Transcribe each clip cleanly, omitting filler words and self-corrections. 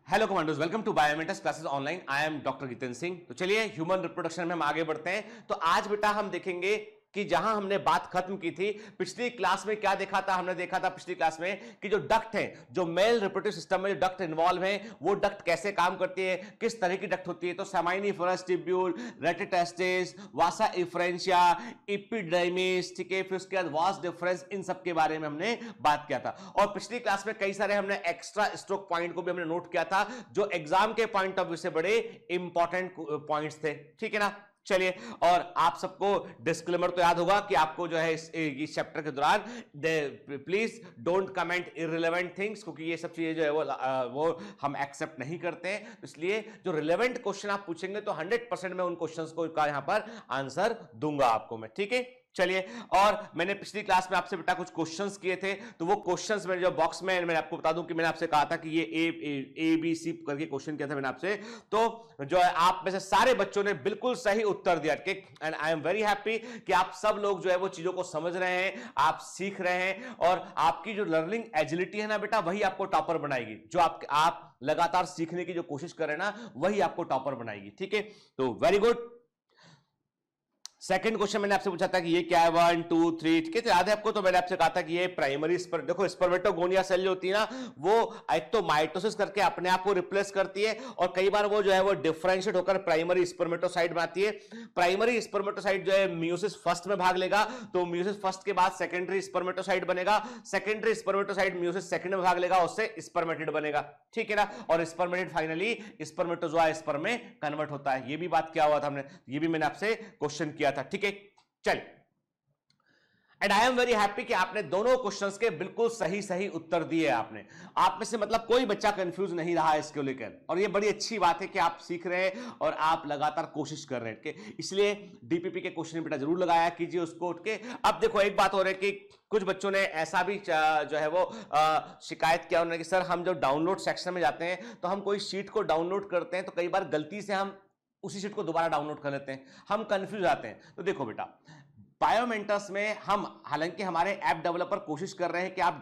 Hello commandos, welcome to biometrics classes online. I am doctor Jitendra Singh. तो चलिए human reproduction में हम आगे बढ़ते हैं। तो आज बेटा हम देखेंगे कि जहां हमने बात खत्म की थी पिछली क्लास में, क्या देखा था हमने? देखा था पिछली क्लास में कि जो डक्ट है, जो मेल रिप्रोडक्टिव सिस्टम में जो डक्ट इन्वॉल्व है, वो डक्ट कैसे काम करती है, किस तरह की डक्ट होती है। तो सेमाइनिफरस ट्यूब्यूल, रेटिटेस्टिस, वासा इफ्रेंशिया, एपिडर्मिस, ठीक है, फिर उसके बाद वास डिफरेंस, इन सब के बारे में हमने बात किया था। और पिछली क्लास में कई सारे हमने एक्स्ट्रा स्ट्रोक पॉइंट को भी हमने नोट किया था, जो एग्जाम के पॉइंट ऑफ व्यू से बड़े इंपॉर्टेंट पॉइंट्स थे, ठीक है ना। चलिए, और आप सबको डिस्क्लेमर तो याद होगा कि आपको जो है इस चैप्टर के दौरान please don't comment irrelevant things, क्योंकि ये सब चीजें जो है वो हम एक्सेप्ट नहीं करते हैं। इसलिए जो रिलेवेंट क्वेश्चन आप पूछेंगे तो 100% मैं उन क्वेश्चंस को का यहां पर आंसर दूंगा आपको मैं, ठीक है। चलिए, और मैंने पिछली क्लास में आपसे बेटा कुछ क्वेश्चंस किए थे, तो वो क्वेश्चंस में जो बॉक्स में मैंने आपको बता दूं कि मैंने आपसे कहा था कि ये ए बी सी करके क्वेश्चन किया था मैंने आपसे। तो जो है आप में से सारे बच्चों ने बिल्कुल सही उत्तर दिया, ठीक। And I am very happy कि आप सब लोग जो है वो चीजों को समझ रहे हैं, आप सीख रहे हैं, और आपकी जो लर्निंग एजिलिटी है ना बेटा, वही आपको टॉपर बनाएगी। जो आप लगातार सीखने की जो कोशिश कर रहे हैं ना, वही आपको टॉपर बनाएगी, ठीक है। तो वेरी गुड। सेकंड क्वेश्चन मैंने आपसे पूछा था कि ये क्या है, 1 2 3, ठीक है, याद है आपको? तो मैंने आपसे कहा था कि ये प्राइमरी देखो स्पर्मेटोगोनिया सेल जो होती है ना, वो एक तो माइटोसिस करके अपने आप को रिप्लेस करती है, और कई बार वो जो है वो डिफरेंशिएट होकर प्राइमरी स्पर्मेटोसाइट बनाती है। प्राइमरी स्पर्मेटोसाइट जो है मियोसिस फर्स्ट में भाग लेगा, तो मियोसिस फर्स्ट के बाद सेकेंडरी स्पर्मेटोसाइट बनेगा, सेकेंडरी स्पर्मेटोसाइट मियोसिस सेकंड में भाग लेगा, उससे स्पर्मेटिड बनेगा, ठीक है ना। और स्पर्मेटिड फाइनली स्पर्मेटोजोआ स्पर्म में कन्वर्ट होता है। ये भी बात क्या हुआ था हमने, ये भी मैंने आपसे क्वेश्चन किया था, ठीक है। चलिए, and I am very happy कि आपने दोनों क्वेश्चंस के बिल्कुल सही उत्तर दिए। आपने, आप में से मतलब कोई बच्चा कंफ्यूज नहीं रहा इसको लेकर, और ये बड़ी अच्छी बात है कि आप सीख रहे हैं और आप लगातार कोशिश कर रहे हैं। इसलिए डीपीपी के क्वेश्चन बेटा जरूर लगाया कीजिए उसको उठ के। अब देखो, एक बात हो रही है कि कुछ बच्चों ने ऐसा भी जो है वो शिकायत किया उन्होंने कि सर, हम जब डाउनलोड सेक्शन में जाते हैं तो हम कोई शीट को डाउनलोड करते हैं तो कई बार गलती से हम उसी शीट को दोबारा डाउनलोड कर लेते हैं, हम कंफ्यूज आते हैं। तो देखो बेटा, बायोमेंटस में हम, हालांकि हमारे ऐप डेवलपर कोशिश कर रहे हैं कि आप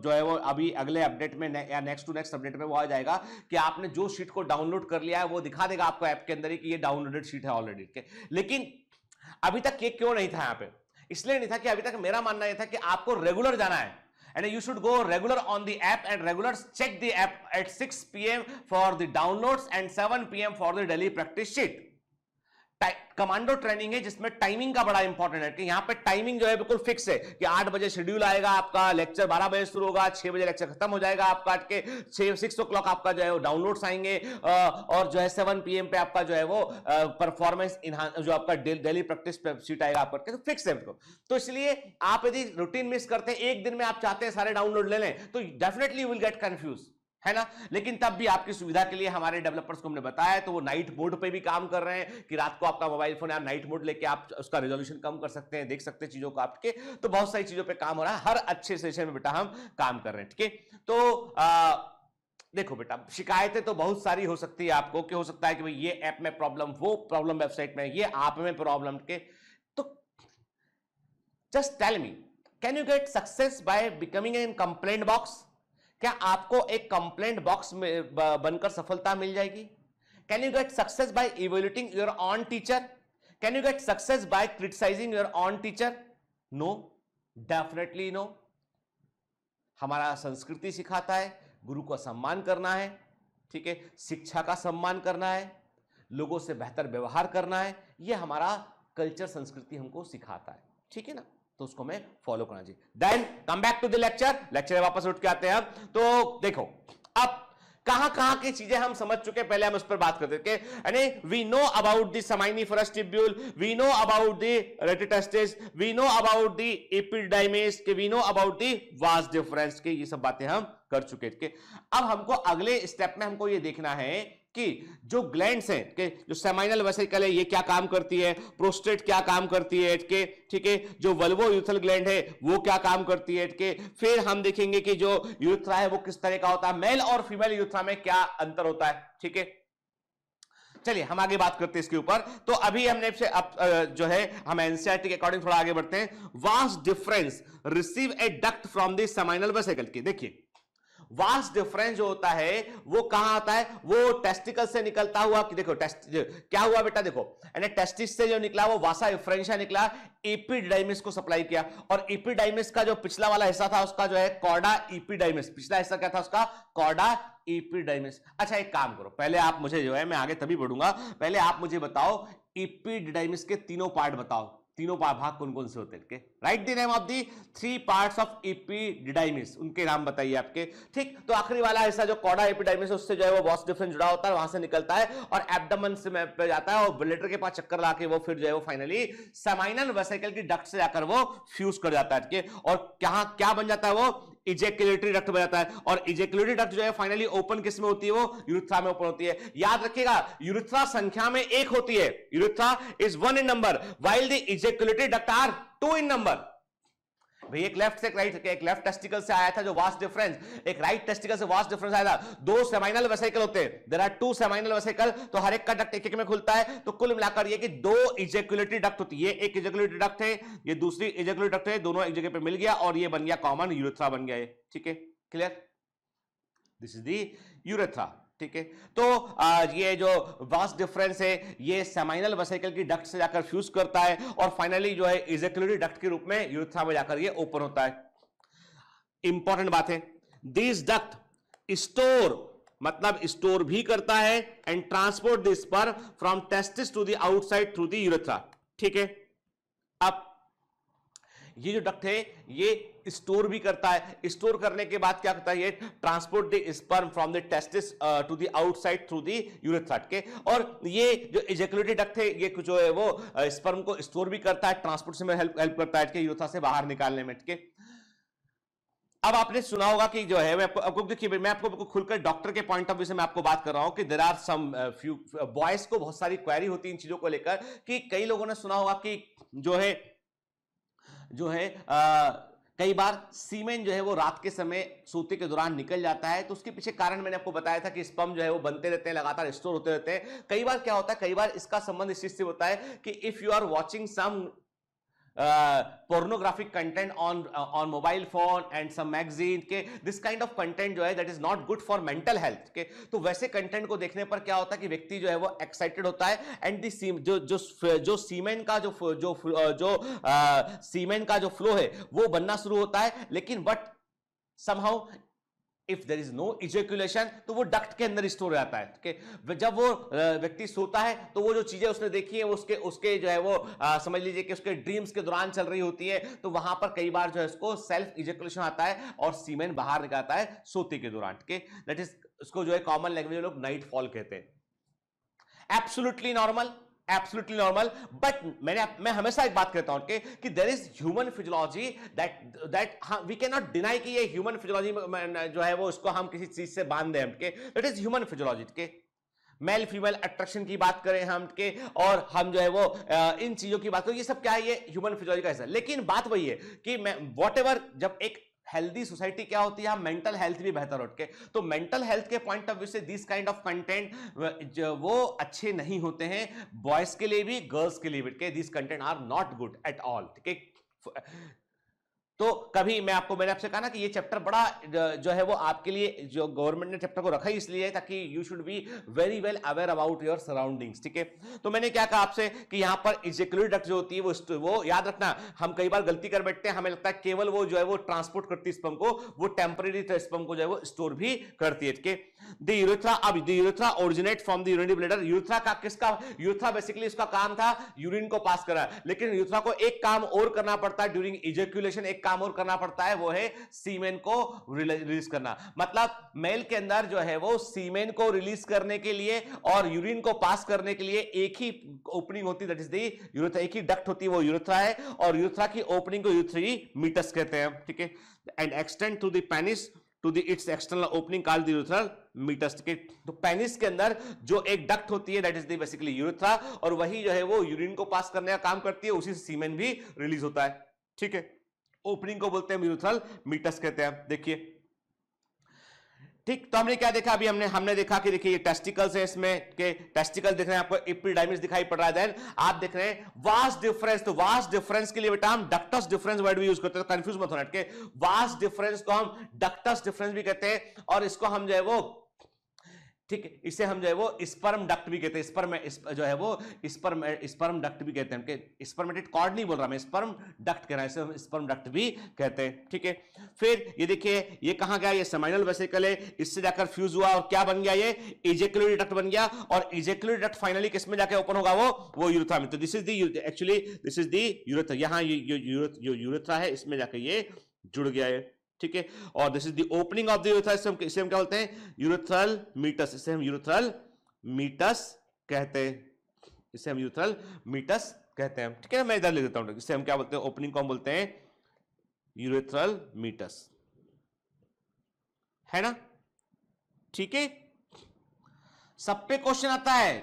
जो है वो अभी अगले अपडेट में या नेक्स्ट टू नेक्स्ट अपडेट में वो आ जाएगा कि आपने जो शीट को डाउनलोड कर लिया है वो दिखा देगा आपको ऐप के अंदर ही कि ये डाउनलोडेड शीट है ऑलरेडी। लेकिन अभी तक ये क्यों नहीं था यहाँ पे? इसलिए नहीं था कि अभी तक मेरा मानना यह था कि आपको रेगुलर जाना है, and you should go regular on the app and regular check the app at 6 p.m. for the downloads and 7 p.m. for the daily practice sheet। Commando training है जिसमें टाइमिंग का बड़ा इंपॉर्टेंट है कि यहां पे टाइमिंग जो है बिल्कुल फिक्स है कि 8 बजे शेड्यूल आएगा आपका, लेक्चर 12 बजे शुरू होगा, 6 बजे लेक्चर खत्म हो जाएगा आपका के 6 o'clock आपका जो है वो डाउनलोड्स आएंगे, और जो है 7 PM पे आपका जो है वो परफॉर्मेंस जो आपका डेली प्रैक्टिस शीट आएगा आपका, तो फिक्स है। तो इसलिए आप यदि रूटीन मिस करते हैं, एक दिन में आप चाहते हैं सारे डाउनलोड ले लें, तो definitely you will get confuse, है ना। लेकिन तब भी आपकी सुविधा के लिए हमारे डेवलपर्स को हमने बताया, तो वो नाइट मोड पे भी काम कर रहे हैं कि रात को आपका मोबाइल फोन या नाइट मोड लेके आप उसका रेजोल्यूशन कम कर सकते हैं, देख सकते हैं चीजों को आपके। तो बहुत सारी चीजों पे काम हो रहा है, हर अच्छे सेशन में बेटा हम काम कर रहे हैं, ठीक है। तो देखो बेटा, शिकायतें तो बहुत सारी हो सकती है आपको, कि हो सकता है कि भाई ये ऐप में प्रॉब्लम, वो प्रॉब्लम वेबसाइट में, ये आप में प्रॉब्लम के। तो just tell me, can you get success by becoming an complaint box? क्या आपको एक कंप्लेंट बॉक्स में बनकर सफलता मिल जाएगी? Can you get success by evaluating your own teacher? Can you get success by criticising your own teacher? No, definitely no. हमारा संस्कृति सिखाता है गुरु का सम्मान करना है, ठीक है, शिक्षा का सम्मान करना है, लोगों से बेहतर व्यवहार करना है, यह हमारा कल्चर, संस्कृति हमको सिखाता है, ठीक है ना। तो उसको हमें फॉलो करना चाहिए। Then come back to the lecture वापस उठ के आते हैं हम। तो देखो, अब कहां की चीजें हम समझ चुके, पहले हम उस पर बात करते थे। यानी we know about the seminiferous tubule, we know about the rete testis, we know about the epidermis, we know about the vas deferens, के ये सब बातें हम कर चुके थे। अब हमको अगले स्टेप में हमको ये देखना है कि जो ग्लैंड्स हैं, कि जो सेमाइनल वेसिकल है ये क्या काम करती है, प्रोस्टेट क्या काम करती है, के ठीक है, जो वल्वोयूथल ग्लैंड है वो क्या काम करती है, के फिर हम देखेंगे कि जो यूरेथ्रा है वो किस तरह का होता है, मेल और फीमेल यूरेथ्रा में क्या अंतर होता है, ठीक है। चलिए हम आगे बात करते हैं इसके ऊपर। तो अभी हमने जो है हम एनसीईआरटी के अकॉर्डिंग थोड़ा आगे बढ़ते हैं। Vast difference receive A duct from the seminal vesicle की, देखिए वास डिफरेंस जो होता है वो कहां आता है, वो टेस्टिकल से निकलता हुआ कि देखो क्या हुआ बेटा, देखो टेस्टिस से जो निकला वो वासा इफ्रेंशिया निकला, एपिडाइमिस को सप्लाई किया, और एपिडाइमिस का जो पिछला वाला हिस्सा था उसका जो है कॉर्डा एपिडाइमिस, पिछला हिस्सा क्या था उसका, कॉर्डा एपिडाइमिस। अच्छा एक काम करो, पहले आप मुझे जो है, मैं आगे तभी बढ़ूंगा, पहले आप मुझे बताओ एपिडाइमिस के तीनों पार्ट बताओ, तीनों भाग कौन कौन से होते हैं, write the name of the 3 parts of epididymis, उनके नाम बताइए आपके। ठीक, तो आखिरी वाला हिस्सा जो कॉर्डा एपिडाइमिस है उससे जो है वो वास डिफरेंस जुड़ा होता है, वहां से निकलता है और एब्डोमेन से पे जाता है और ब्लेडर के पास चक्कर लाके वो फिर जो है वो फाइनली सेमाइनल वेसिकल की डक्ट से जाकर वो फ्यूज कर जाता है। और क्या बन जाता है, वो इजेक्युलेटरी डक्ट बन जाता है, और इजेक्युलेटरी डक्ट जो है फाइनली ओपन किस में होती है, वो यूरेथ्रा में ओपन होती है। याद रखिएगा यूरेथ्रा संख्या में एक होती है, urethra is 1 in number while the ejaculatory duct are 2 in number. भाई एक लेफ्ट से राइट, एक लेफ्ट टेस्टिकल से आया था जो वास डिफरेंस, एक राइट टेस्टिकल से वास डिफरेंस आया था। 2 सेमाइनल वेसिकल होते हैं, देयर आर 2 सेमाइनल वेसिकल, तो हर एक का डक्ट एक एक में खुलता है, तो कुल मिलाकर ये कि 2 इजेक्युलेटरी डक्ट होती है, एक इजेक्युलेटरी डक्ट है, ये दूसरी इजेक्युलेटरी डक्ट है, दोनों एक जगह पे मिल गया और ये बन गया कॉमन यूरेथ्रा बन गया ये। ठीक है, clear, this is the urethra. ठीक है, तो ये जो वास डिफरेंस है ये सेमाइनल वेसिकल की डक्ट से जाकर फ्यूज करता है और फाइनली जो है इजेक्युलेटरी डक्ट के रूप में यूरेथ्रा में जाकर ये ओपन होता है। इंपॉर्टेंट बात है, दिस डक्ट स्टोर, मतलब स्टोर भी करता है and transport the sperm from testis to the outside through the urethra. ठीक है, अब ये जो डक्ट है ये स्टोर भी करता है, स्टोर करने के बाद क्या करता है, ये transport the sperm from the testis to the outside through the urethra के। और ये जो इजेक्युलेटरी डक्ट है ये जो है वो स्पर्म को स्टोर भी करता है, ट्रांसपोर्ट से हेल्प करता है यूरेथ्रा से बाहर निकालने में। के अब आपने सुना होगा कि जो है, मैं आपको देखिए, मैं आपको खुलकर डॉक्टर के पॉइंट ऑफ व्यू से मैं आपको बात कर रहा हूं कि there are some few boys को बहुत सारी क्वेरी होती है इन चीजों को लेकर, कि कई लोगों ने सुना होगा कि जो है कई बार सीमेन जो है वो रात के समय सोते के दौरान निकल जाता है, तो उसके पीछे कारण मैंने आपको बताया था कि स्पर्म जो है वो बनते रहते हैं, लगातार स्टोर होते रहते हैं। कई बार क्या होता है, कई बार इसका संबंध इस चीज से होता है कि if you are watching some pornographic content on mobile phone and some magazine के this kind of content जो है that is not good for mental health के, तो वैसे कंटेंट को देखने पर क्या होता है कि व्यक्ति जो है वो एक्साइटेड होता है एंड जो सीमेन का सीमेन का जो फ्लो है वो बनना शुरू होता है, लेकिन but somehow if there is no ejaculation तो वो डक्ट के अंदर स्टोर हो जाता है। कि जब वो व्यक्ति सोता है तो वो जो चीजें उसने देखी है उसके जो है वो समझ लीजिए कि उसके ड्रीम्स के दौरान चल रही होती है, तो वहां पर कई बार जो है उसको सेल्फ इजेक्युलेशन आता है और सीमेन बाहर निकलता है सोते के दौरान। दैट इज, उसको जो है कॉमन लैंग्वेज में लोग नाइट फॉल कहते हैं। Absolutely normal, absolutely normal, but मैं हमेशा एक बात कहता हूं कि there is human physiology that we can not deny कि ये ह्यूमन फिजियोलॉजी जो है वो उसको हम किसी चीज से बांध दें के, दैट इज ह्यूमन फिजियोलॉजी के। मेल फीमेल अट्रैक्शन की बात करें हम के, और हम जो है वो इन चीजों की बात करें, ये सब क्या है, ये ह्यूमन फिजियोलॉजी का हिस्सा है। लेकिन बात वही है कि मैं व्हाटएवर, जब एक हेल्दी सोसाइटी क्या होती है, मेंटल हेल्थ भी बेहतर हो के, तो मेंटल हेल्थ के पॉइंट ऑफ व्यू से दिस काइंड ऑफ कंटेंट जो वो अच्छे नहीं होते हैं, बॉयज के लिए भी गर्ल्स के लिए भी, this content are not good at all. ठीक है, तो कभी मैंने आपसे कहा ना कि ये चैप्टर बड़ा जो है वो आपके लिए, जो गवर्नमेंट ने चैप्टर को रखा ही इसलिए है ताकि you should be very well aware about your surroundings. ठीक है, तो मैंने क्या कहा आपसे कि यहां पर इजेक्युलेटरी डक्ट जो होती है वो याद रखना, हम कई बार गलती कर बैठते हैं, हमें लगता है केवल वो जो है वो ट्रांसपोर्ट करती है स्पर्म को, वो टेम्परेरी स्पर्म को जो है वो स्टोर भी करती है। ठीक है, द यूरेथ्रा, अब the urethra originate from the urinary bladder. Urethra basically उसका काम था यूरिन को पास करा, लेकिन यूरेथ्रा को एक काम और करना पड़ता है ड्यूरिंग इजेक्युलेशन, एक काम और करना पड़ता है, वो है सीमेन को रिलीज करना। मतलब मेल के अंदर जो है वो सीमेन को रिलीज करने के लिए और यूरिन को पास करने के लिए एक ही ओपनिंग होती है, दैट इज द यूरेथ्रा, एक ही डक्ट होती है, वो यूरेथ्रा है, और यूरेथ्रा की ओपनिंग को यूरेथ्रीमीटस कहते हैं। ठीक है, and extend to the penis to the its external opening called the urethral meatus. तो पेनिस के अंदर जो एक डक्ट होती है that is the basically urethra, और वही जो है वो यूरिन को पास करने का काम करती है, उसी से सीमेन भी रिलीज होता है। ठीक है, ओपनिंग को बोलते हैं यूरेथ्रल मीटस कहते हैं। देखिए ठीक, तो हमने क्या देखा अभी, हमने देखा कि देखिए ये टेस्टिकल्स है, इसमें के टेस्टिकल दिख रहे हैं आपको, एपिडाइमिस दिखाई पड़ रहा है, देन आप देख रहे हैं वास्ट डिफरेंस। तो वास्ट डिफरेंस के लिए बेटा हम डक्टस डिफरेंस वर्ड भी यूज करते हैं, तो कंफ्यूज मत होना के, वास्ट डिफरेंस को हम डक्टस डिफरेंस भी कहते हैं, और इसको हम जो है वो, ठीक है, इसे हम जो है वो स्पर्म डक्ट भी कहते हैं, स्पर्म जो है वो स्पर्म डक्ट भी कहते हैं, स्पर्मेटिड कॉर्ड नहीं बोल रहा मैं, स्पर्म डक्ट कह रहा है, इसे हम स्पर्म डक्ट भी कहते हैं, ठीक है। फिर ये देखिए ये कहां गया, ये सेमाइनल वेसिकल है, इससे जाकर फ्यूज हुआ और क्या बन गया, ये इजेक्युलेटरी डक्ट बन गया, और इजेक्युलेटरी डक्ट फाइनली किसमें जाके ओपन होगा, वो यूरेथ्रा में। तो this is the actually this is the urethra, यहां ये यूरेथ्रा है, इसमें जाके ये जुड़ गया है, ठीक है। और this is the opening of the urethra, इसे हम क्या बोलते हैं, यूरेथ्रल मीटस, इसे हम यूरेथ्रल मीटस कहते हैं, इसे हम यूरेथ्रल मीटस कहते हैं, ठीक है। मैं इधर लिख देता हूं, इसे हम क्या बोलते हैं, ओपनिंग को हम बोलते हैं यूरेथ्रल मीटस, है ना, ठीक है। सब पे क्वेश्चन आता है,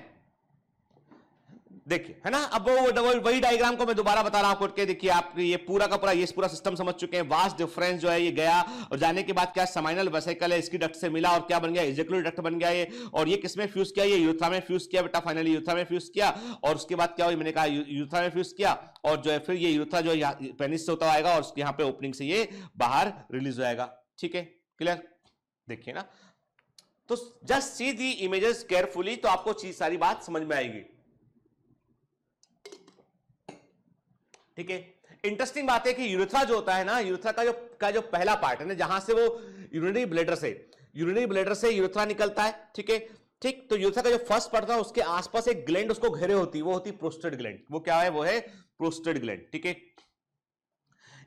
देखिए, है ना। अब वो वही डायग्राम को मैं दोबारा बता रहा हूं आपको, देखिए आप ये पूरा का पूरा ये पूरा सिस्टम समझ चुके हैं। वास्ट डिफरेंस जो है ये गया, और जाने के बाद क्या सेमाइनल वेसिकल है, इसकी डक्ट से मिला और क्या बन गया, इजेक्युलेटरी डक्ट बन गया ये, और ये किसमें फ्यूज किया, ये यूरेथ्रा में फ्यूज किया बेटा, फाइनली यूरेथ्रा में फ्यूज किया, और उसके बाद क्या हुआ, मैंने कहा यूरेथ्रा में फ्यूज किया, और जो है फिर ये यूरेथ्रा जो है पेनिस से होता आएगा, और यहाँ पे ओपनिंग से ये बाहर रिलीज हो जाएगा, ठीक है, क्लियर। देखिए ना, तो जस्ट सी दी इमेजेस केयरफुली, तो आपको चीज सारी बात समझ में आएगी, ठीक है। इंटरेस्टिंग बात है कि यूरेथ्रा जो होता है ना, यूरेथ्रा का जो पहला पार्ट है ना, जहां से वो यूरिनरी ब्लैडर से यूरेथ्रा निकलता है, ठीक है, ठीक। तो यूरेथ्रा का जो फर्स्ट पार्ट था, उसके आसपास एक ग्लैंड उसको घेरे होती है, वो होती प्रोस्टेट ग्लैंड, वो क्या है, वो है प्रोस्टेट ग्लैंड, ठीक है।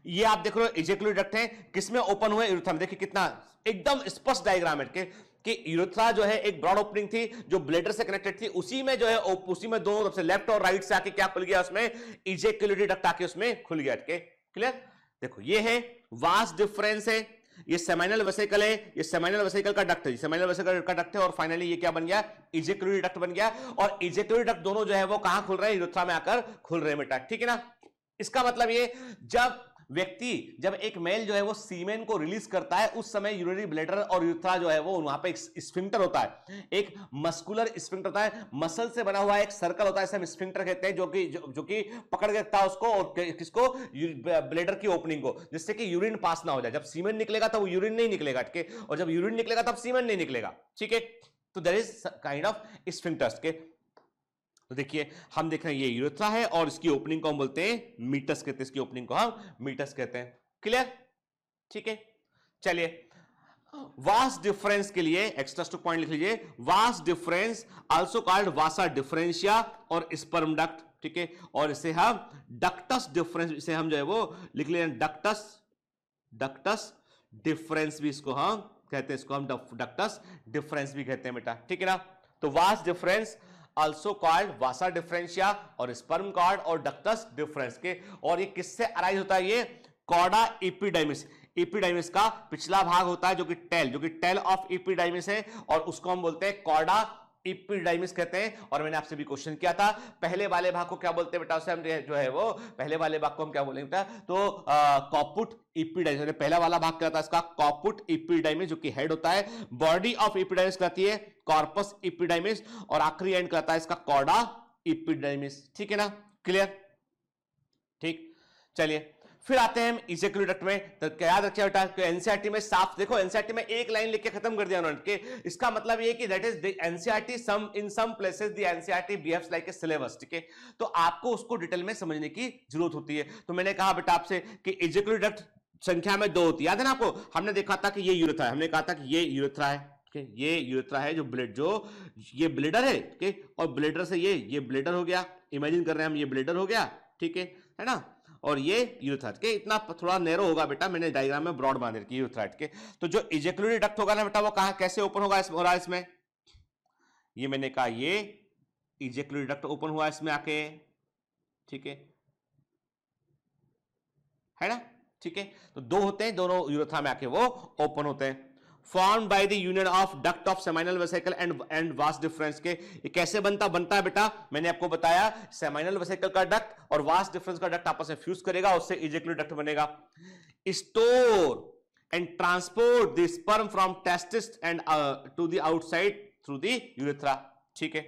ये आप देख रहे हो इजेक्युलेटरी डक्ट है, किसमें ओपन हुए, यूरेथ्रा में। देखिए कितना एकदम स्पष्ट डायग्राम है कि यूरेथ्रा जो है एक ब्रॉड ओपनिंग थी जो ब्लैडर से कनेक्टेड थी, उसी में जो है उसी में दोनों तरफ से लेफ्ट और राइट से आके क्या खुल गया, उसमें इजेक्युलेटरी डक्ट आके उसमें खुल गया, क्लियर। देखो ये है वास्ट डिफरेंस है, ये सेमाइनल वेसिकल है, ये सेमाइनल वेसिकल का डक्ट है, सेमाइनल वेसिकल का डक्ट है, और फाइनली ये क्या बन गया, इजेक्युलेटरी डक्ट बन गया, और इजेक्युलेटरी डक्ट दोनों जो है वो कहां खुल रहे हैं, यूरेथ्रा में आकर खुल रहे हैं बेटा, ठीक है ना। इसका मतलब ये जब एक मेल जो है वो सीमेन को रिलीज करता है, उस समय यूरिनरी ब्लैडर और यूरेथ्रा जो है वो वहां पे एक स्फिंक्टर होता है, एक मस्कुलर स्फिंक्टर होता है, मसल से बना हुआ एक सर्कल होता है, इसे हम स्फिंक्टर कहते हैं, जो कि पकड़ के रखता है उसको, और किसको, ब्लैडर की ओपनिंग को, जिससे कि यूरिन पास ना हो जाए। जब सीमेन निकलेगा तब यूरिन नहीं निकलेगा, ठीक है, और जब यूरिन निकलेगा तब सीमेन नहीं निकलेगा, ठीक है। तो there is kind of sphincters के। तो देखिए हम देख रहे हैं ये यूरेथ्रा है, और इसकी ओपनिंग को हम बोलते हैं मीटस कहते हैं, इसकी ओपनिंग को हम मीटस कहते हैं, क्लियर, ठीक है। चलिए वास्ट डिफरेंस के लिए एक्स्ट्रा स्टॉक पॉइंट लिख लीजिए, वास्ट डिफरेंस आल्सो कॉल्ड वासा डिफरेंशिया और स्पर्म डक्ट, ठीक है, और इसे हम डक्टस डिफरेंस, इसे हम जो है वो लिख लेंगे डक्टस डिफरेंस भी इसको हम कहते हैं, इसको हम डक्टस डिफरेंस भी कहते हैं बेटा, ठीक है ना। तो वास्ट डिफरेंस also called वासा डिफरेंशिया और स्पर्म कॉर्ड और डक्टस डिफरेंस के, और ये किससे अराइज होता है, ये कॉर्डा एपिडाइमिस का पिछला भाग होता है, जो कि टेल ऑफ एपिडाइमिस है, और उसको हम बोलते हैं कॉर्डा एपिडाइमिस कहते हैं। और मैंने आपसे भी क्वेश्चन किया था, पहले वाले भाग को क्या बोलते हैं बेटा, उसे हम जो है वो पहले वाले भाग को हम क्या बोलेंगे बेटा, तो कॉपुट एपिडाइमिस, पहला वाला भाग क्या होता है इसका, कॉपुट एपिडाइमिस, जो कि हेड होता है, बॉडी ऑफ एपिडाइमिस कहती है कॉर्पस एपिडाइमिस, और आखिरी एंड कहता है इसका कॉर्डा एपिडाइमिस, ठीक है ना, क्लियर, ठीक। चलिए फिर आते हैं हम इजेक्युलेटरी डक्ट में। तो क्या याद रखिए बेटा, एनसीईआरटी में साफ देखो, एनसीईआरटी में एक लाइन लिख के खत्म कर दिया उन्होंने कि इसका मतलब ये कि that is the NCERT some in some places the NCERT behaves like a syllabus, ठीक है। तो आपको उसको डिटेल में समझने की जरूरत होती है। तो मैंने कहा बेटा आपसे कि इजेक्युलेटरी डक्ट संख्या में 2 होती है, याद है ना आपको, हमने देखा था कि ये यूरेथ्रा है, हमने कहा था कि ये यूरेथ्रा है, ये यूरेथ्रा है, जो ये ब्लैडर है, ठीक, और ब्लैडर से ये ब्लैडर हो गया, इमेजिन कर रहे हैं हम, ये ब्लैडर हो गया, ठीक है ना, और ये यूरेथ्रा के इतना थोड़ा नैरो होगा बेटा, मैंने डायग्राम में ब्रॉड बना रखी है यूरेथ्रा के। तो जो इजेक्युलेटरी डक्ट होगा ना बेटा, वो कहां कैसे ओपन होगा, इसमें ये मैंने कहा ये इजेक्युलेटरी डक्ट ओपन हुआ इसमें आके, ठीक है ना, ठीक है। तो 2 होते हैं, दोनों यूरेथ्रा में आके वो ओपन होते हैं, formed by the union of duct of seminal vesicle and vas difference के। ये कैसे बनता है बेटा, मैंने आपको बताया, सेमाइनल वेसिकल का डक्ट और वास डिफरेंस का डक्ट आपस में फ्यूज करेगा, उससे इजेक्युलेटरी डक्ट बनेगा। Store and transport the sperm from testis and to the outside through the urethra. ठीक है,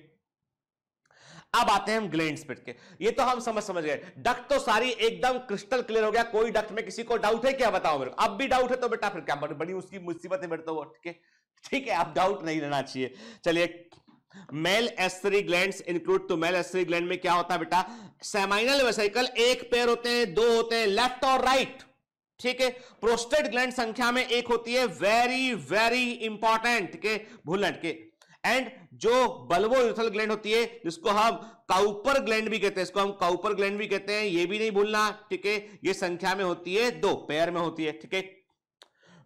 अब आते हैं हम ग्लैंड्स पे के। ये तो हम समझ गए, डक्ट तो सारी एकदम क्रिस्टल क्लियर हो गया, कोई डक्ट में किसी को डाउट है क्या, बताओ मेरे को। अब भी डाउट है तो बेटा फिर क्या बड़ी उसकी मुसीबत है, तो वो ठीक है, अब डाउट नहीं रहना चाहिए। चलिए, मेल एस्टरी ग्लैंड्स इंक्लूड, तो मेल एस्टरी ग्लैंड में क्या होता है बेटा, सेमाइनल वेसिकल एक पेयर होते हैं, दो होते हैं, लेफ्ट और राइट। ठीक है, प्रोस्टेट ग्लैंड संख्या में एक होती है, वेरी वेरी इंपॉर्टेंट, ठीक है, भूलना के। एंड जो बल्बो यूरेथ्रल ग्लैंड होती है, जिसको हम काउपर ग्लैंड भी कहते हैं, इसको हम काउपर ग्लैंड भी कहते हैं, ये भी नहीं भूलना, ठीक है, ये संख्या में होती है, दो पेयर में होती है। ठीक है,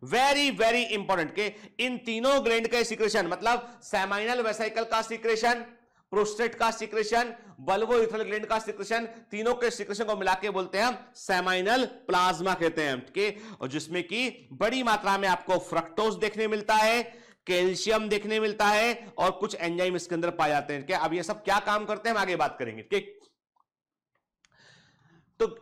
वेरी वेरी इंपॉर्टेंट के इन तीनों ग्लैंड का सीक्रेशन, मतलब सेमाइनल वेसिकल का सीक्रेशन, प्रोस्टेट का सीक्रेशन, बल्बो यूरेथ्रल ग्लैंड का सीक्रेशन, तीनों के सीक्रेशन को मिला के बोलते हैं हम सेमाइनल प्लाज्मा कहते हैं। ठीक है, और जिसमें कि बड़ी मात्रा में आपको फ्रक्टोज देखने मिलता है, कैल्शियम देखने मिलता है, और कुछ एंजाइम इसके अंदर पाए जाते हैं। अब ये सब क्या काम करते हैं हम आगे बात करेंगे। ठीक, तो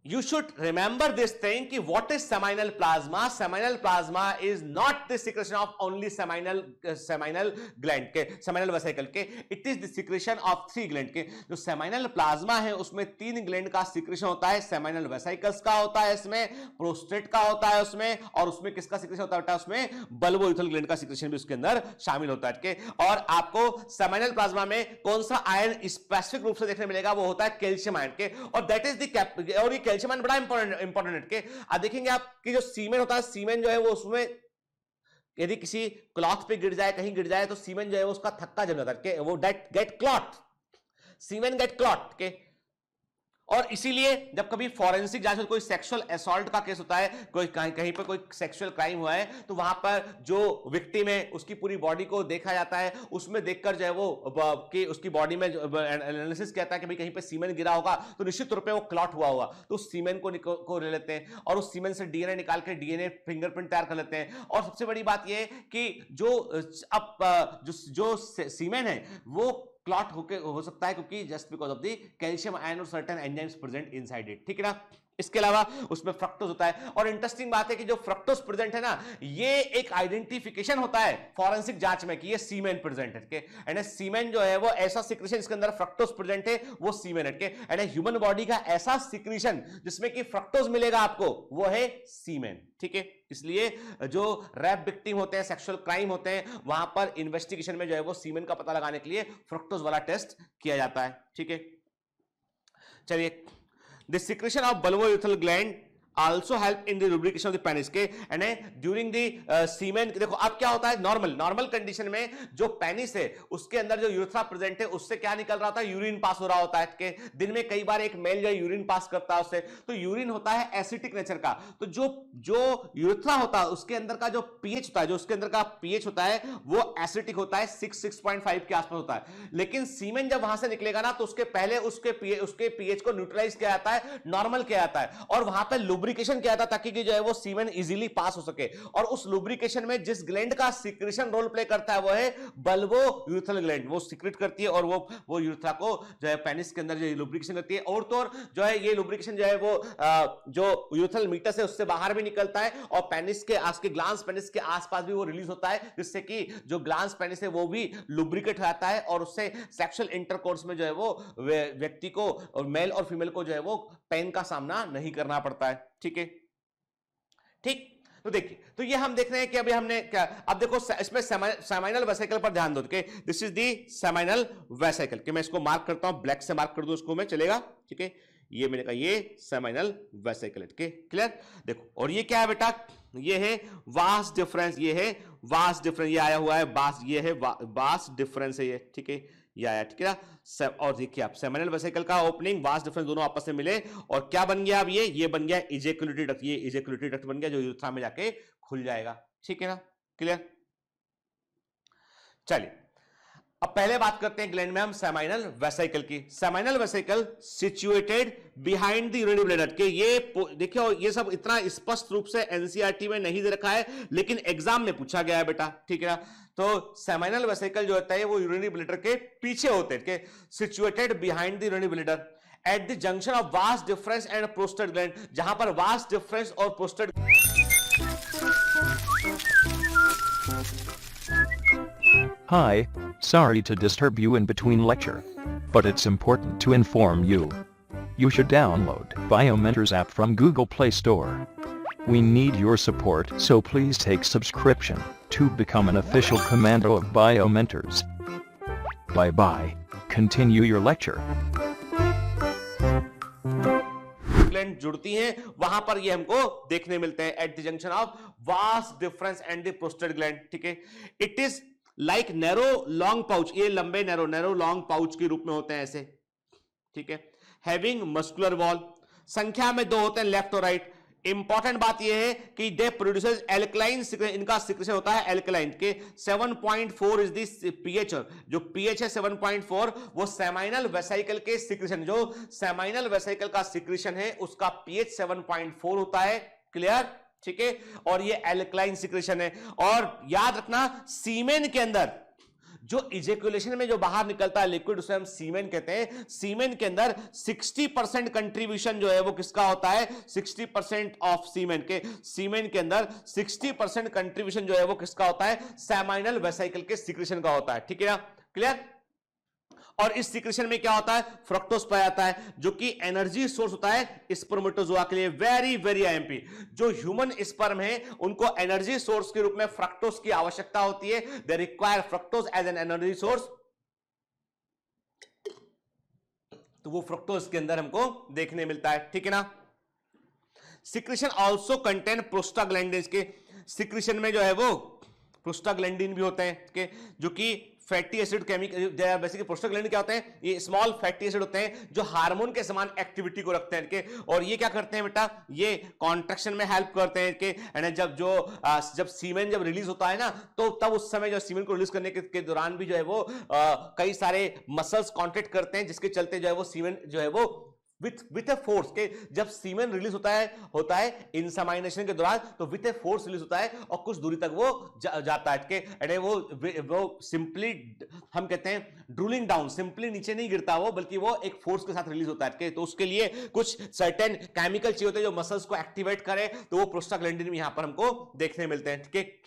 you should remember this thing कि what is seminal plasma. Seminal plasma is not the secretion of only seminal gland के, seminal vesicle के, it is the secretion of 3 gland के। जो seminal plasma है उसमें 3 gland का secretion होता है, seminal vesicles का होता है, इसमें prostate का होता है उसमें, और उसमें किसका secretion होता है, उसमें bulbourethral gland का secretion भी उसके अंदर शामिल होता है। और आपको seminal plasma में कौन सा आयन स्पेसिफिक रूप से देखने मिलेगा, वो होता है कैल्शियम आयन के, और दैट इज द, और ये कैल्शियम बड़ा इंपॉर्टेंट के। अब देखेंगे आप कि जो सीमेन होता है, सीमेन जो है वो उसमें यदि किसी क्लॉथ पे गिर जाए, कहीं गिर जाए, तो सीमेन जो है वो उसका थक्का जम जाता है, वो गेट क्लॉट, सीमेन गेट क्लॉट के। और इसीलिए जब कभी फॉरेंसिक जांच में कोई सेक्सुअल असॉल्ट का केस होता है, कोई कहीं पर कोई सेक्सुअल क्राइम हुआ है, तो वहां पर जो विक्टिम है उसकी पूरी बॉडी को देखा जाता है, उसमें देखकर जो है वो कि उसकी बॉडी में एनालिसिस कहता है कि भाई कहीं पे सीमेन गिरा होगा तो निश्चित तौर पे वो क्लॉट हुआ होगा, तो उस सीमेन को ले लेते हैं और उस सीमेन से डीएनए निकाल के डीएनए फिंगरप्रिंट तैयार कर लेते हैं। और सबसे बड़ी बात यह है कि जो सीमेन है वो क्लॉट हो सकता है क्योंकि just because of the calcium ion और certain enzymes present inside it. ठीक है ना, इसके अलावा उसमें फ्रक्टोज होता है। और इंटरेस्टिंग बात है कि जो फ्रक्टोज प्रेजेंट है ना, ये एक आइडेंटिफिकेशन होता है फॉरेंसिक जांच में कि ये सीमेन प्रेजेंट है। एंड सीमेन जो है वो ऐसा सिक्रीशन जिसके अंदर फ्रक्टोज प्रेजेंट है, वो सीमेन है। एंड ह्यूमन बॉडी का ऐसा सिक्रीशन जिसमें कि फ्रक्टोज मिलेगा आपको, वो है सीमेन। ठीक है, इसलिए जो रेप विक्टिम होते हैं, सेक्सुअल क्राइम होते हैं, वहां पर इन्वेस्टिगेशन में जो है वो सीमेन का पता लगाने के लिए फ्रक्टोज वाला टेस्ट किया जाता है। ठीक है, चलिए, the secretion of bulbourethral gland also help in the lubrication of the penis के, and during the semen। देखो अब क्या होता है, नॉर्मल कंडीशन में जो पेनिस है उसके अंदर जो यूरेथ्रा प्रेजेंट है उससे क्या निकल रहा होता है, यूरिन पास हो रहा होता है। कि दिन में कई बार एक मेल जो यूरिन पास करता है उससे, तो यूरिन होता है एसिडिक नेचर का, तो जो यूरेथ्रा होता है उसके अंदर का जो पीएच होता है, जो उसके अंदर का पीएच होता है वो एसिडिक होता है, 6.5 के आसपास होता है। लेकिन सीमेन जब वहां से निकलेगा ना, तो उसके पहले उसके पीएच को न्यूट्रलाइज किया जाता है, नॉर्मल किया जाता है, और वहां पर लुब्रिकेशन किया जाता है ताकि कि जो है वो सीमेन इजीली पास हो सके। और उस लुब्रिकेशन में जिस ग्लैंड का सिक्रेशन रोल प्ले करता है वो है बल्बो यूरेथ्रल ग्लैंड, वो सिक्रेट करती है और वो यूरेथ्रा को जो है पेनिस के अंदर जो लुब्रिकेशन करती है। और तो और जो है ये लुब्रिकेशन जो है वो जो यूरेथ्रल मीटस है उससे बाहर भी निकलता है, और पेनिस के ग्लांस पेनिस के आसपास भी वो रिलीज होता है, जिससे कि जो ग्लांस पेनिस है वो भी लुब्रिकेट हो जाता है, और उससे सेक्सुअल इंटरकोर्स में जो है वो व्यक्ति को, मेल और फीमेल को जो है वो पेन का सामना नहीं करना पड़ता है। ठीक है, ठीक, तो देखिए, तो ये हम देख रहे हैं कि अभी हमने क्या, अब देखो इसमें सेमाइनल वेसिकल पर ध्यान दो। This is the seminal vesicle, कि मैं इसको मार्क करता हूं, ब्लैक से मार्क कर दूं इसको मैं, चलेगा। ठीक है, ये मैंने कहा ये सेमाइनल वेसिकल, क्लियर। देखो, और ये क्या है बेटा, ये है वास डिफरेंस, ये है वास डिफरेंस, ये आया हुआ है वास, ये है वास डिफरेंस है ये। ठीक है, ये आया, ठीक है ना। और देखिए आप सेमिनल वेसिकल का ओपनिंग, वास डिफरेंस दोनों आपस में मिले और क्या बन गया, अब ये बन गया इजैकुलेटरी डक्ट, ये इजैकुलेटरी डक्ट बन गया जो यूरेथ्रा में जाके खुल जाएगा। ठीक है ना, क्लियर। चलिए, अब पहले बात करते हैं ग्लैंड में हम सेमाइनल वेसिकल की। Seminal vesicle situated behind the urinary bladder के, ये देखिए ये सब इतना स्पष्ट रूप से एनसीईआरटी में नहीं दे रखा है, लेकिन एग्जाम में पूछा गया है बेटा। ठीक है ना, तो सेमाइनल वेसिकल जो होता है वो यूरिनरी ब्लैडर के पीछे होते हैं, situated behind the urinary bladder at the junction of vas deferens and prostate gland, जहां पर वास डिफरेंस और prostate Hi, sorry to disturb you in between lecture. But it's important to inform you. You should download Biomentors app from Google Play Store. We need your support, so please take subscription to become an official commando of Biomentors. Bye bye. Continue your lecture. Gland जुड़ती हैं, वहां पर ये हमको देखने मिलते हैं at the junction of vast difference and the prostate gland. ठीक है, it is like narrow long pouch, ये लंबे नैरो लॉन्ग पाउच के रूप में होते हैं ऐसे। ठीक है, हैविंग मस्कुलर वॉल, संख्या में दो होते हैं लेफ्ट और राइट। इंपॉर्टेंट बात यह है कि दे प्रोड्यूसेस एल्कलाइन, इनका सिक्रेशन होता है एल्कलाइन के। 7.4 इज दिस पीएच, जो पीएच है 7.4 वो सेमाइनल वेसाइकल के सिक्रेशन, जो सेमाइनल वेसाइकल का सिक्रेशन है उसका पीएच 7.4 होता है। क्लियर? ठीक है, और ये एल्कलाइन सिक्रेशन है। और याद रखना सीमेन के अंदर जो इजेकुलेशन में जो बाहर निकलता है लिक्विड उसे हम सीमेन कहते हैं। सीमेन के अंदर 60% कंट्रीब्यूशन जो है वो किसका होता है? 60% ऑफ सीमेन के अंदर 60% कंट्रीब्यूशन जो है वो किसका होता है? सेमाइनल वेसाइकल के सिक्रेशन का होता है। ठीक है ना? क्लियर? और इस सिक्रेशन में क्या होता है? फ्रक्टोज पाया जाता है, जो कि एनर्जी सोर्स होता है स्पर्मेटोजोआ के लिए। वेरी वेरी आईएमपी, जो ह्यूमन स्पर्म है उनको एनर्जी सोर्स के रूप में फ्रक्टोज की आवश्यकता होती है। They require fructose as an energy source. तो वो फ्रक्टोज के अंदर हमको देखने मिलता है। ठीक है ना? सिक्रेशन ऑल्सो कंटेन प्रोस्टाग्लैंडिन्स के सिक्रेशन में जो है वो प्रोस्टाग्लैंडिन भी होते हैं, जो कि fatty acid chemical. Basically prostaglandin क्या होते हैं? ये स्मॉल फैटी एसिड होते हैं जो हार्मोन के समान एक्टिविटी को रखते हैं इनके। और ये क्या करते हैं बेटा? ये कॉन्ट्रैक्शन में हेल्प करते हैं इनके। जब सीमेन जब रिलीज होता है ना, तो तब उस समय जो सीमेन को रिलीज करने के दौरान भी जो है वो कई सारे मसल्स कॉन्ट्रैक्ट करते हैं, जिसके चलते जो है वो सीमेन जो है वो विथ ए फोर्स के जब सीमेन रिलीज होता है इंसेमाइनेशन के दौरान, तो विथ ए फोर्स रिलीज होता है और कुछ दूरी तक वो जाता है के। वो सिंपली हम कहते हैं ड्रूलिंग डाउन, सिंपली नीचे नहीं गिरता वो, बल्कि वो एक फोर्स के साथ रिलीज होता है। तो उसके लिए कुछ सर्टेन केमिकल चाहिए होते हैं जो मसल्स को एक्टिवेट करे, तो वो प्रोस्टाग्लैंडिन भी यहां पर हमको देखने मिलते हैं। ठीक है,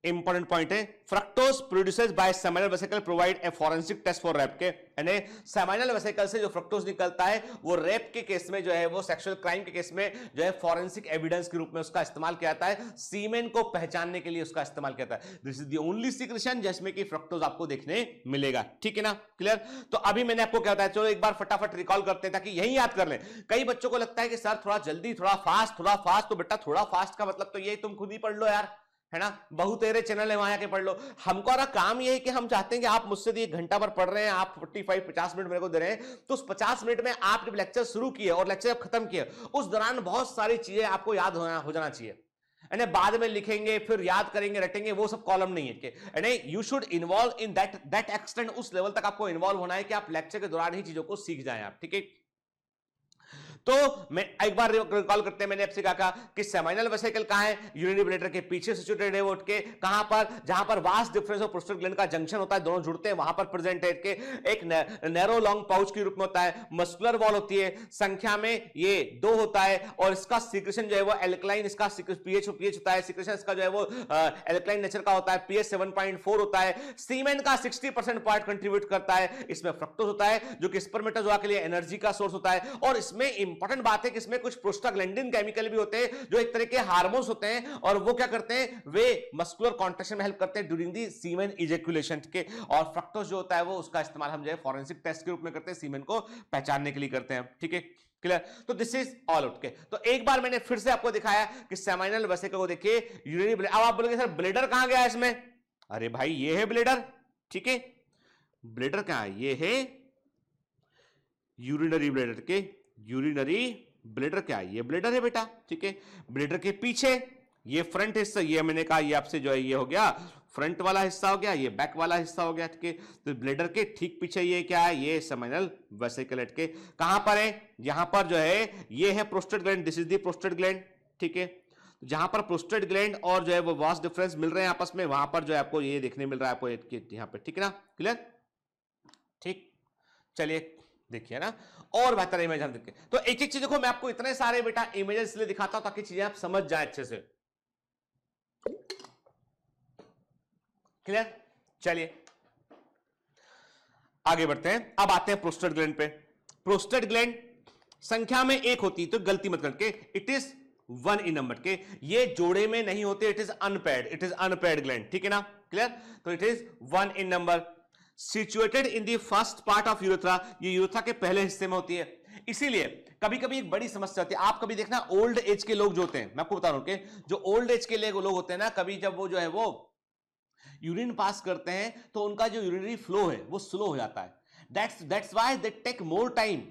इंपॉर्टेंट पॉइंट है, fructose produces by seminal vesicle provide a forensic test for rape के। यानी सेमाइनल वेसिकल से जो फ्रक्टोज निकलता है वो रेप के केस में जो है वो सेक्सुअल क्राइम के केस में जो है फॉरेंसिक एविडेंस के रूप में उसका इस्तेमाल किया जाता है, सीमेन को पहचानने के लिए उसका इस्तेमाल किया जाता है। This is the only secretion जिसमें कि फ्रक्टोज आपको देखने मिलेगा। ठीक है ना? क्लियर? तो अभी मैंने आपको क्या बताया, चलो एक बार फटाफट रिकॉल करते हैं ताकि यही याद कर लें। कई बच्चों को लगता है कि सर थोड़ा जल्दी, थोड़ा फास्ट। तो बेटा थोड़ा फास्ट का मतलब तो ये तुम खुद ही पढ़ लो यार, है ना? बहु तेरे चैनल है, वहां आके पढ़ लो। हमको काम ये है कि हम चाहते हैं कि आप मुझसे 1 घंटा पर पढ़ रहे हैं, आप 45-50 मिनट मेरे को दे रहे हैं, तो उस 50 मिनट में आप जब लेक्चर शुरू किए और लेक्चर जब खत्म किए, उस दौरान बहुत सारी चीजें आपको याद हो जाना चाहिए। बाद में लिखेंगे, फिर याद करेंगे, रटेंगे, वो सब कॉलम नहीं है। You should involve in that extend, उस लेवल तक आपको इन्वॉल्व होना है कि आप लेक्चर के दौरान ही चीजों को सीख जाएं आप। ठीक है, तो मैं एक बार रिकॉल करते हैं, मैंने आपसे कहा कि सेमाइनल वेसिकल कहां है? यूरिनरी ब्लैडर के पीछे सिचुएटेड है वो, उठ के कहां पर? जहां पर vast difference of prostate gland का जंक्शन होता है, दोनों जुड़ते हैं, वहां पर प्रेजेंट है के। एक नैरो लॉन्ग पाउच के रूप में होता है, मस्कुलर वॉल होती है, संख्या में ये 2 होता है, और इसका सिक्रेशन जो है वो एल्कलाइन, इसका पीएच होता है, सिक्रेशन इसका जो है वो एल्कलाइन नेचर का होता है, पीएच 7.4 होता है। सीमेन का 60% पार्ट कंट्रीब्यूट करता है, इसमें फ्रक्टोज होता है जो कि स्पर्मेटोजोआ के लिए एनर्जी का सोर्स होता है। और इसमें इंपॉर्टेंट बात है कि इसमें कुछ प्रोस्टाग्लैंडिन केमिकल भी होते हैं जो एक तरह के हार्मोन्स होते हैं, और वो क्या करते हैं? वे मस्कुलर कॉन्ट्रैक्शन में हेल्प करते हैं ड्यूरिंग दी सीमेन इजेकुलेशन के। और फ्रक्टोज जो होता है वो उसका इस्तेमाल हम जो है फॉरेंसिक टेस्ट के रूप में करते हैं, सीमेन को पहचानने के लिए करते हैं। ठीक है, क्लियर? तो दिस इज ऑल आउट के। तो एक बार मैंने फिर से आपको दिखाया कि सेमाइनल वेसिकल को देखिए, यूरिनरी ब्लैडर। अब आप बोलोगे सर ब्लैडर कहां गया इसमें? अरे भाई ये है ब्लैडर। ठीक है, ब्लैडर कहां है? ये है यूरिनरी ब्लैडर के। यूरिनरी ब्लैडर क्या है? ये ब्लैडर है बेटा। ठीक है, ब्लैडर के पीछे ये फ्रंट हिस्सा, ये मैंने कहा ये आपसे जो है ये हो गया फ्रंट वाला हिस्सा हो गया, ये बैक वाला हिस्सा हो गया। ठीक है, तो ब्लैडर के ठीक पीछे ये क्या है? ये सेमाइनल वेसिकल के कहां पर है? यहां पर जो है ये है prostate gland, this is the prostate gland. ठीक है, जहां पर प्रोस्टेट ग्लैंड और जो है वो वास्ट डिफरेंस मिल रहे हैं आपस में, वहां पर जो है आपको ये देखने मिल रहा है आपको यहाँ पे। ठीक है ना? क्लियर? ठीक, चलिए देखिए ना, और बेहतर इमेज हम देखिए। तो एक एक चीज देखो, मैं आपको इतने सारे बेटा इमेजेस इसलिए दिखाता हूं ताकि चीजें आप समझ जाए अच्छे से। क्लियर? चलिए आगे बढ़ते हैं। अब आते हैं प्रोस्टेट ग्लैंड पे। प्रोस्टेट ग्लैंड संख्या में एक होती है, तो गलती मत करके, इट इज 1 इन नंबर के, ये जोड़े में नहीं होते, it is unpaired, it is unpaired gland, ठीक है ना? क्लियर? तो it is 1 in number, situated in the first part of urethra, ये यूरेथ्रा के पहले हिस्से में होती है। इसीलिए कभी कभी एक बड़ी समस्या होती है, आप कभी देखना ओल्ड एज के लोग जो होते हैं, मैं आपको बता रहा हूं कि जो ओल्ड एज के लोग होते हैं ना, कभी जब वो जो है वो यूरिन पास करते हैं तो उनका जो यूरिनरी फ्लो है वो स्लो हो जाता है। That's why they take more time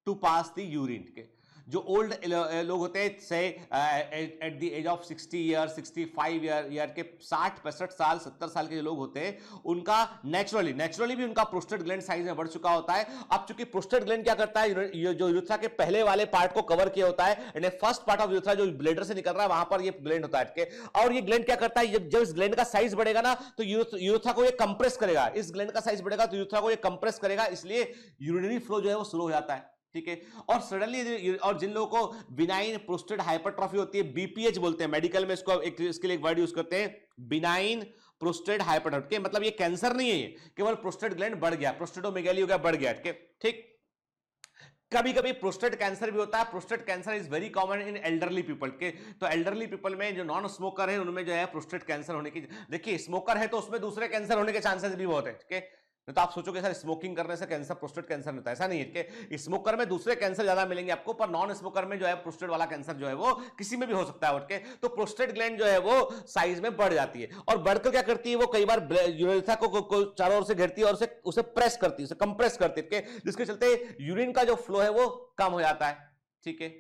to pass the urine के। जो ओल्ड लोग होते हैं, say at the age of 60 year 65 year के 60-65 साल 70 साल के जो लोग होते हैं, उनका नेचुरली भी उनका प्रोस्टेट ग्लैंड साइज में बढ़ चुका होता है। अब चूंकि प्रोस्टेट ग्लैंड क्या करता है, जो यूरेथ्रा के पहले वाले पार्ट को कवर किया होता है, यानी फर्स्ट पार्ट ऑफ यूरेथ्रा जो ब्लेडर से निकल रहा है वहां पर ये ग्लैंड होता है। और ये ग्लैंड क्या करता है, जब इस ग्लैंड का साइज बढ़ेगा ना, तो यूरेथ्रा को ये कंप्रेस करेगा। इस ग्लैंड का साइज बढ़ेगा तो यूरेथ्रा को ये कंप्रेस करेगा, इसलिए यूरिनरी फ्लो जो है वो स्लो हो जाता है, ठीक है? और सडनली, और जिन लोगों को बिनाइन प्रोस्टेट हाइपरट्रॉफी होती है, बीपीएच बोलते हैं मेडिकल में इसको, इसके लिए एक वर्ड यूज करते हैं, बिनाइन प्रोस्टेट हाइपरट्रॉफी, मतलब ये कैंसर नहीं है, ये केवल प्रोस्टेट ग्लैंड बढ़ गया, प्रोस्टेटोमेगाली हो गया, बढ़ गया, ठीक? कभी कभी प्रोस्टेट कैंसर भी होता है। Prostate cancer is very common in elderly people के, तो एल्डरली पीपल में जो नॉन स्मोकर है उनमें जो है प्रोस्टेट कैंसर होने की, देखिए स्मोकर है तो उसमें दूसरे कैंसर होने के चांसेस भी बहुत है, ठीक है? तो आप सोचोगे सर स्मोकिंग करने से कैंसर, प्रोस्टेट कैंसर नहीं होता, ऐसा नहीं है कि स्मोकर में दूसरे कैंसर ज्यादा मिलेंगे आपको, पर नॉन स्मोकर में जो है प्रोस्टेट वाला कैंसर जो है वो किसी में भी हो सकता है, उठ के। तो प्रोस्टेट ग्लैंड जो है वो साइज में बढ़ जाती है, और बढ़कर क्या करती है, वो कई बार यूरेथ्रा को चारों ओर से घेरती है और उसे प्रेस करती है, उसे कंप्रेस करती है, जिसके चलते यूरिन का जो फ्लो है वो कम हो जाता है, ठीक है?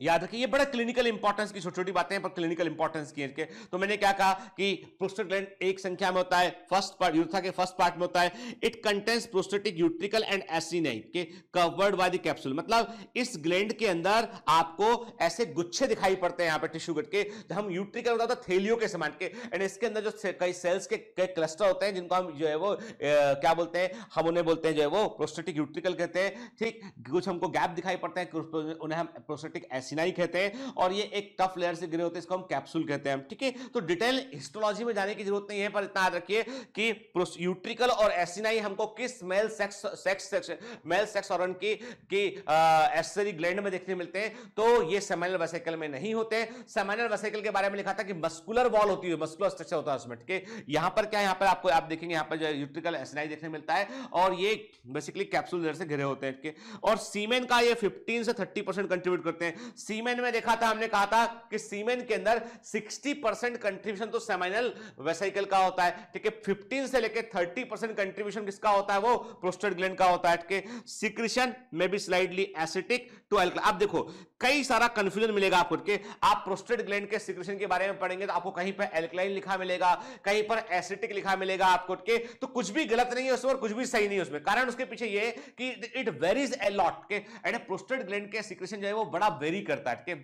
याद रखिए, ये बड़ा क्लिनिकल इंपॉर्टेंस की छोटी छोटी बातें हैं, पर क्लिनिकल इंपॉर्टेंस की है। तो मैंने क्या कहा कि प्रोस्टेट ग्लैंड एक संख्या में होता है, फर्स्ट पार्ट यूरेथ्रा के फर्स्ट पार्ट में होता है। It contains prostatic utricle and acini के कवर्ड बाय द कैप्सूल, मतलब इस ग्लैंड के अंदर आपको ऐसे गुच्छे दिखाई पड़ते हैं यहाँ पे टिश्यू गट के, हम यूट्रिकल होता है थैलियों के समान के, एंड इसके अंदर जो कई सेल्स के कई क्लस्टर होते हैं, जिनको हम जो है वो क्या बोलते हैं, हम उन्हें बोलते हैं जो है वो प्रोस्टेटिक यूट्रिकल कहते हैं, ठीक? कुछ हमको गैप दिखाई पड़ते हैं, उन्हें हम प्रोस्टेटिक एसिनाई कहते हैं, और ये एक टफ लेयर से गिरे होते हैं, इसको हम कैप्सूल कहते हैं, ठीक है? तो डिटेल हिस्टोलॉजी में जाने की जरूरत नहीं है, पर इतना याद रखिए कि यूट्रिकल और एसिनाई हमको किस मेल सेक्स ऑर्गन की एक्सेसरी ग्लैंड में देखने मिलते हैं, तो ये सेमिनल वेसिकल में नहीं होते। सेमिनल वेसिकल के बारे में लिखा था कि मस्कुलर वॉल होती है, मस्कुलर स्ट्रक्चर होता है उसमें, ठीक है? यहां पर क्या है, यहां पर आपको आप देखेंगे यहां पर जो यूट्रिकल एसिनाई देखने मिलता है, और ये बेसिकली कैप्सूल लेयर से घिरे होते हैं, ठीक है? और सीमेन का ये 15 से 30% कंट्रीब्यूट करते हैं। सीमेन में देखा था, हमने कहा था कि सीमेन के अंदर 60% कंट्रीब्यूशन तो सेमिनल वेसिकल का होता है, ठीक है? 15 से लेकर 30% कंट्रीब्यूशन किसका होता है, वो प्रोस्टेट ग्लैंड का होता है, ठीक है? सिक्रीशन में भी स्लाइडली एसिटिक टू अल्कलाइन। आप देखो कई सारा कंफ्यूजन मिलेगा आपको, के आप प्रोस्टेट ग्लैंड के सिक्रीशन के बारे में पढ़ेंगे तो आपको कहीं पर एल्कलाइन लिखा मिलेगा, कहीं पर एसिटिक लिखा मिलेगा आपको, के तो कुछ भी गलत नहीं है उसमें और कुछ भी सही नहीं है उसमें। कारण उसके पीछे ये कि इट वेरीज अ लॉट, के एंड प्रोस्टेट ग्लैंड के सिक्रीशन जो है वो बड़ा वेरी करता है, के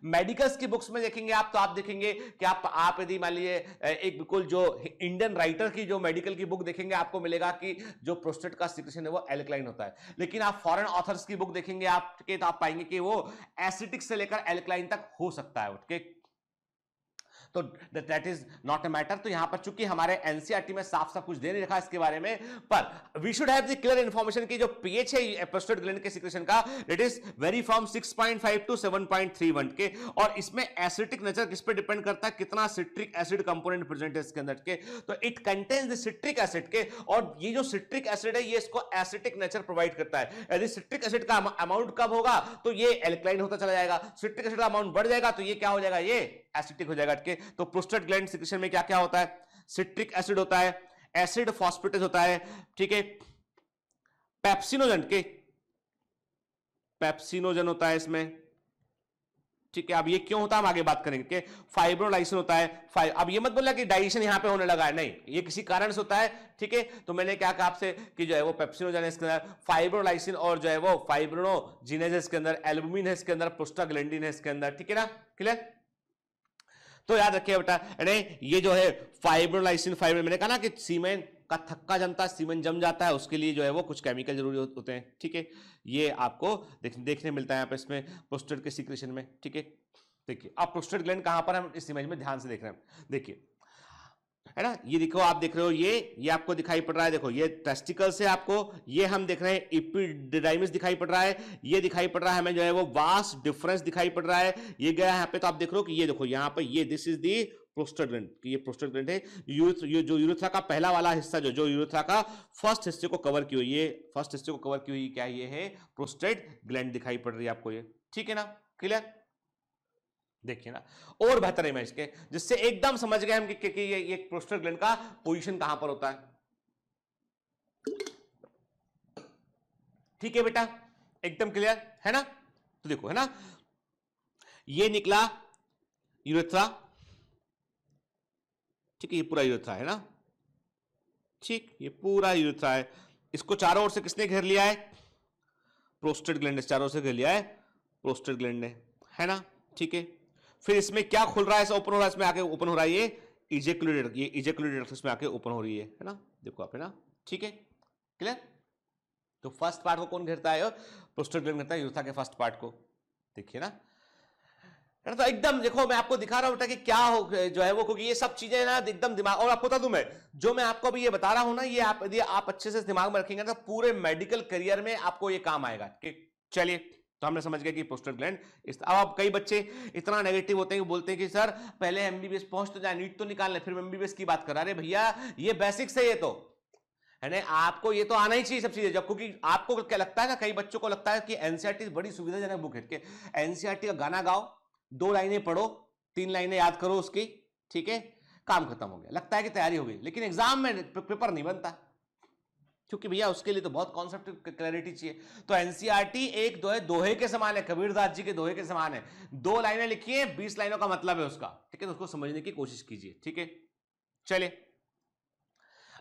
मेडिकल्स की बुक्स में देखेंगे आप, तो आप देखेंगे कि आप यदि मान लीजिए एक बिल्कुल जो इंडियन राइटर की जो मेडिकल की बुक देखेंगे, आपको मिलेगा कि जो प्रोस्टेट का सिक्रीशन है वो एल्कलाइन होता है। लेकिन आप फॉरेन ऑथर्स की बुक देखेंगे आप, तो आप पाएंगे कि वो एसिटिक से लेकर एल्कलाइन तक हो सकता है, ओके? तो that is not a matter. तो यहां पर चूंकि हमारे एनसीईआरटी में साफ साफ कुछ दे नहीं रखा इसके बारे में, पर we should have the clear information की जो पीएच है प्रोस्टेट ग्लैंड के सिक्रीशन का, it is very from 6.5 to 7.31 के, और इसमें एसिटिक नेचर किस पे डिपेंड करता है, कितना सिट्रिक एसिड कंपोनेंट प्रेजेंट है इसके अंदर के, तो it contains the citric acid के, और ये जो सिट्रिक एसिड है ये इसको एसिटिक नेचर प्रोवाइड करता है। यदि सिट्रिक एसिड का अमाउंट कम होगा तो ये एल्कलाइन होता चला जाएगा, सिट्रिक एसिड का अमाउंट बढ़ जाएगा तो ये क्या हो जाएगा, ये एसिटिक हो जाएगा, के। तो प्रोस्टेट ग्लैंड सिक्रीशन में क्या क्या होता है, सिट्रिक एसिड होता है, एसिड फॉस्फेटेज होता है, ठीक है? पेप्सिनोजन के पेप्सिनोजन होता है इसमें, ठीक है? अब ये क्यों होता है हम आगे बात करेंगे, कि फाइब्रोलाइसिन होता है। अब ये मत बोलना कि डाइजेशन यहां पे होने लगा है, नहीं, ये किसी कारण से होता है, ठीक है? तो मैंने क्या कहा आपसे कि जो है वो पेप्सिनोजन है इसके अंदर, फाइब्रोलाइसिन और जो है वो फाइब्रोनोजिनेज है इसके अंदर, एल्बुमिन है इसके अंदर, प्रोस्टाग्लैंडिन है इसके अंदर, ठीक है ना? क्लियर? तो याद रखिए बेटा, ये जो है फाइब्रोलाइसिन, मैंने कहा ना कि सीमेन का थक्का जमता है, सीमेंट जम जाता है, उसके लिए जो है वो कुछ केमिकल जरूरी होते हैं, ठीक है। ये आपको देखने मिलता है यहाँ पे इसमें प्रोस्टेट के सीक्रेशन में, ठीक है। देखिए अब प्रोस्टेट ग्लैंड कहां पर, हम इस इमेज में ध्यान से देख रहे हैं, देखिए है ना, ये देखो आप देख रहे हो, ये आपको दिखाई पड़ रहा है, देखो ये टेस्टिकल से आपको, ये हम देख रहे हैं एपिडिडाइमिस दिखाई पड़ रहा है, ये दिखाई पड़ रहा है हमें जो है वो वास्ट डिफरेंस दिखाई पड़ रहा है, ये गया यहाँ पे, तो आप देख रहे हो कि ये देखो यहाँ पे ये this is the prostate gland, ये प्रोस्टेट ग्लैंड है, ये जो यूरेथ्रा का पहला वाला हिस्सा जो यूरेथ्रा का फर्स्ट हिस्से को कवर की हुई, ये फर्स्ट हिस्से को कवर की हुई क्या ये है, प्रोस्टेट ग्लैंड दिखाई पड़ रही है आपको ये, ठीक है ना, क्लियर। देखिए ना और बेहतर इमेज के, जिससे एकदम समझ गए हम कि ये प्रोस्टेट ग्लैंड का पोजीशन कहां पर होता है, ठीक है बेटा, एकदम क्लियर है ना। तो देखो है ना, ये निकला यूरेथ्रा, ठीक है, ये पूरा यूरेथ्रा है ना, ठीक, ये पूरा यूरेथ्रा है, इसको चारों ओर से किसने घेर लिया है, प्रोस्टेट ग्लैंड ने चारों से घेर लिया है, प्रोस्टेट ग्लैंड ने, है ना, ठीक है। फिर इसमें क्या खुल रहा है, ऐसा ओपन हो रहा है, इसमें आके ओपन हो रहा है ये इजेक्युलेटर, ये इजेक्युलेटर इसमें आके ओपन हो रही है ना, देखो आप, है ना, ठीक है, क्लियर। तो फर्स्ट पार्ट को कौन घेरता है, प्रोस्टेट ग्लैंड घेरता है यूरेथ्रा के फर्स्ट पार्ट को, देखिए ना, है ना। तो एकदम देखो मैं आपको दिखा रहा हूं बेटा कि क्या हो जो है वो, क्योंकि ये सब चीजें ना एकदम दिमाग, और आपको बता दूं मैं, जो मैं आपको अभी ये बता रहा हूं ना, ये आप यदि आप अच्छे से दिमाग में रखेंगे तो पूरे मेडिकल करियर में आपको ये काम आएगा, कि चलिए तो हमने समझ गया कि प्रोस्टेट ग्लैंड अब आप, कई बच्चे इतना नेगेटिव होते हैं कि बोलते हैं कि सर पहले एमबीबीएस पहुंच तो जाए, नीट तो निकाल ले, फिर एमबीबीएस की बात करा रहे भैया, ये बेसिक्स है, ये तो है ना, आपको ये तो आना ही चाहिए सब चीजें, जब क्योंकि आपको क्या लगता है ना, कई बच्चों को लगता है कि एनसीईआरटी बड़ी सुविधाजनक बुक है, कि एनसीईआरटी का गाना गाओ, 2 लाइनें पढ़ो, 3 लाइनें याद करो उसकी, ठीक है, काम खत्म हो गया, लगता है कि तैयारी हो गई, लेकिन एग्जाम में पेपर नहीं बनता, क्योंकि भैया उसके लिए तो बहुत कॉन्सेप्ट क्लैरिटी चाहिए। तो एनसीईआरटी एक दोहे के समान है, कबीरदास जी के दोहे के समान है, 2 लाइनें लिखिए, 20 लाइनों का मतलब है उसका, ठीक है, तो उसको समझने की कोशिश कीजिए, ठीक है। चलिए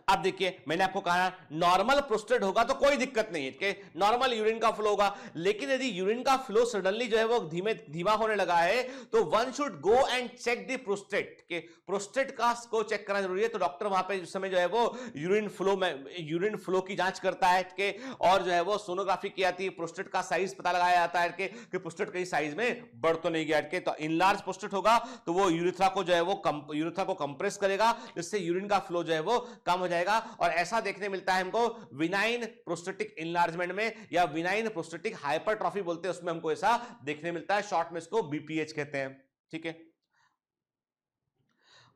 अब देखिए मैंने आपको कहा नॉर्मल प्रोस्टेट होगा तो कोई दिक्कत नहीं है कि नॉर्मल यूरिन का फ्लो होगा, लेकिन यदि यूरिन का फ्लो सडनली जो है वो धीमा होने लगा है तो one should go and check the prostate, के प्रोस्टेट का को चेक करना जरूरी है। तो डॉक्टर वहां पे उस समय जो है वो यूरिन फ्लो की जांच करता है कि, और जो है वो सोनोग्राफी की जाती है, प्रोस्टेट का साइज पता लगाया जाता है कि प्रोस्टेट कहीं साइज में बढ़ तो नहीं गया, तो इनलार्ज प्रोस्टेट होगा तो वो यूरेथ्रा को जो है वो यूरेथ्रा को कंप्रेस करेगा, जिससे यूरिन का फ्लो जो है वो कम हो जाएगा। और ऐसा देखने मिलता है हमको विनाइन प्रोस्टेटिक इनलार्जमेंट में, या विनाइन प्रोस्टेटिक हाइपरट्रॉफी बोलते हैं, उसमें हमको ऐसा देखने मिलता है, शॉर्ट में इसको बीपीएच कहते हैं, ठीक है।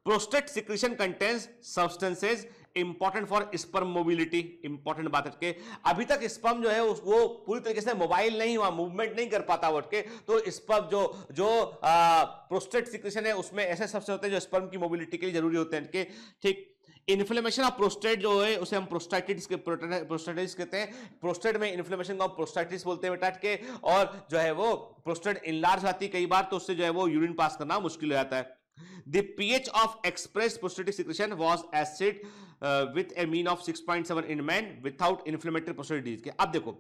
Prostate secretion contains substances important for sperm mobility, important बात है कि अभी तक स्पर्म जो है वो पूरी तरीके से मोबाइल नहीं हुआ, मूवमेंट नहीं कर पाता वो के, तो स्पर्म जो प्रोस्टेट सिक्रीशन है उसमें ऐसे सबसे होते हैं जो स्पर्म की मोबिलिटी के लिए जरूरी होते हैं कि, ठीक। इन्फ्लेमेशन ऑफ प्रोस्टेट जो है उसे हम प्रोस्टेटिस कहते हैं, प्रोस्टेट में इन्फ्लेमेशन को प्रोस्टेटिस बोलते हैं बेटा के, और जो है वो प्रोस्टेट इनलार्ज आती है कई बार, तो उससे जो है वो यूरिन पास करना मुश्किल हो जाता है। The pH of expressed prostatic secretion was acid with a mean of 6.7 in men without inflammatory prostatic disease। अब देखो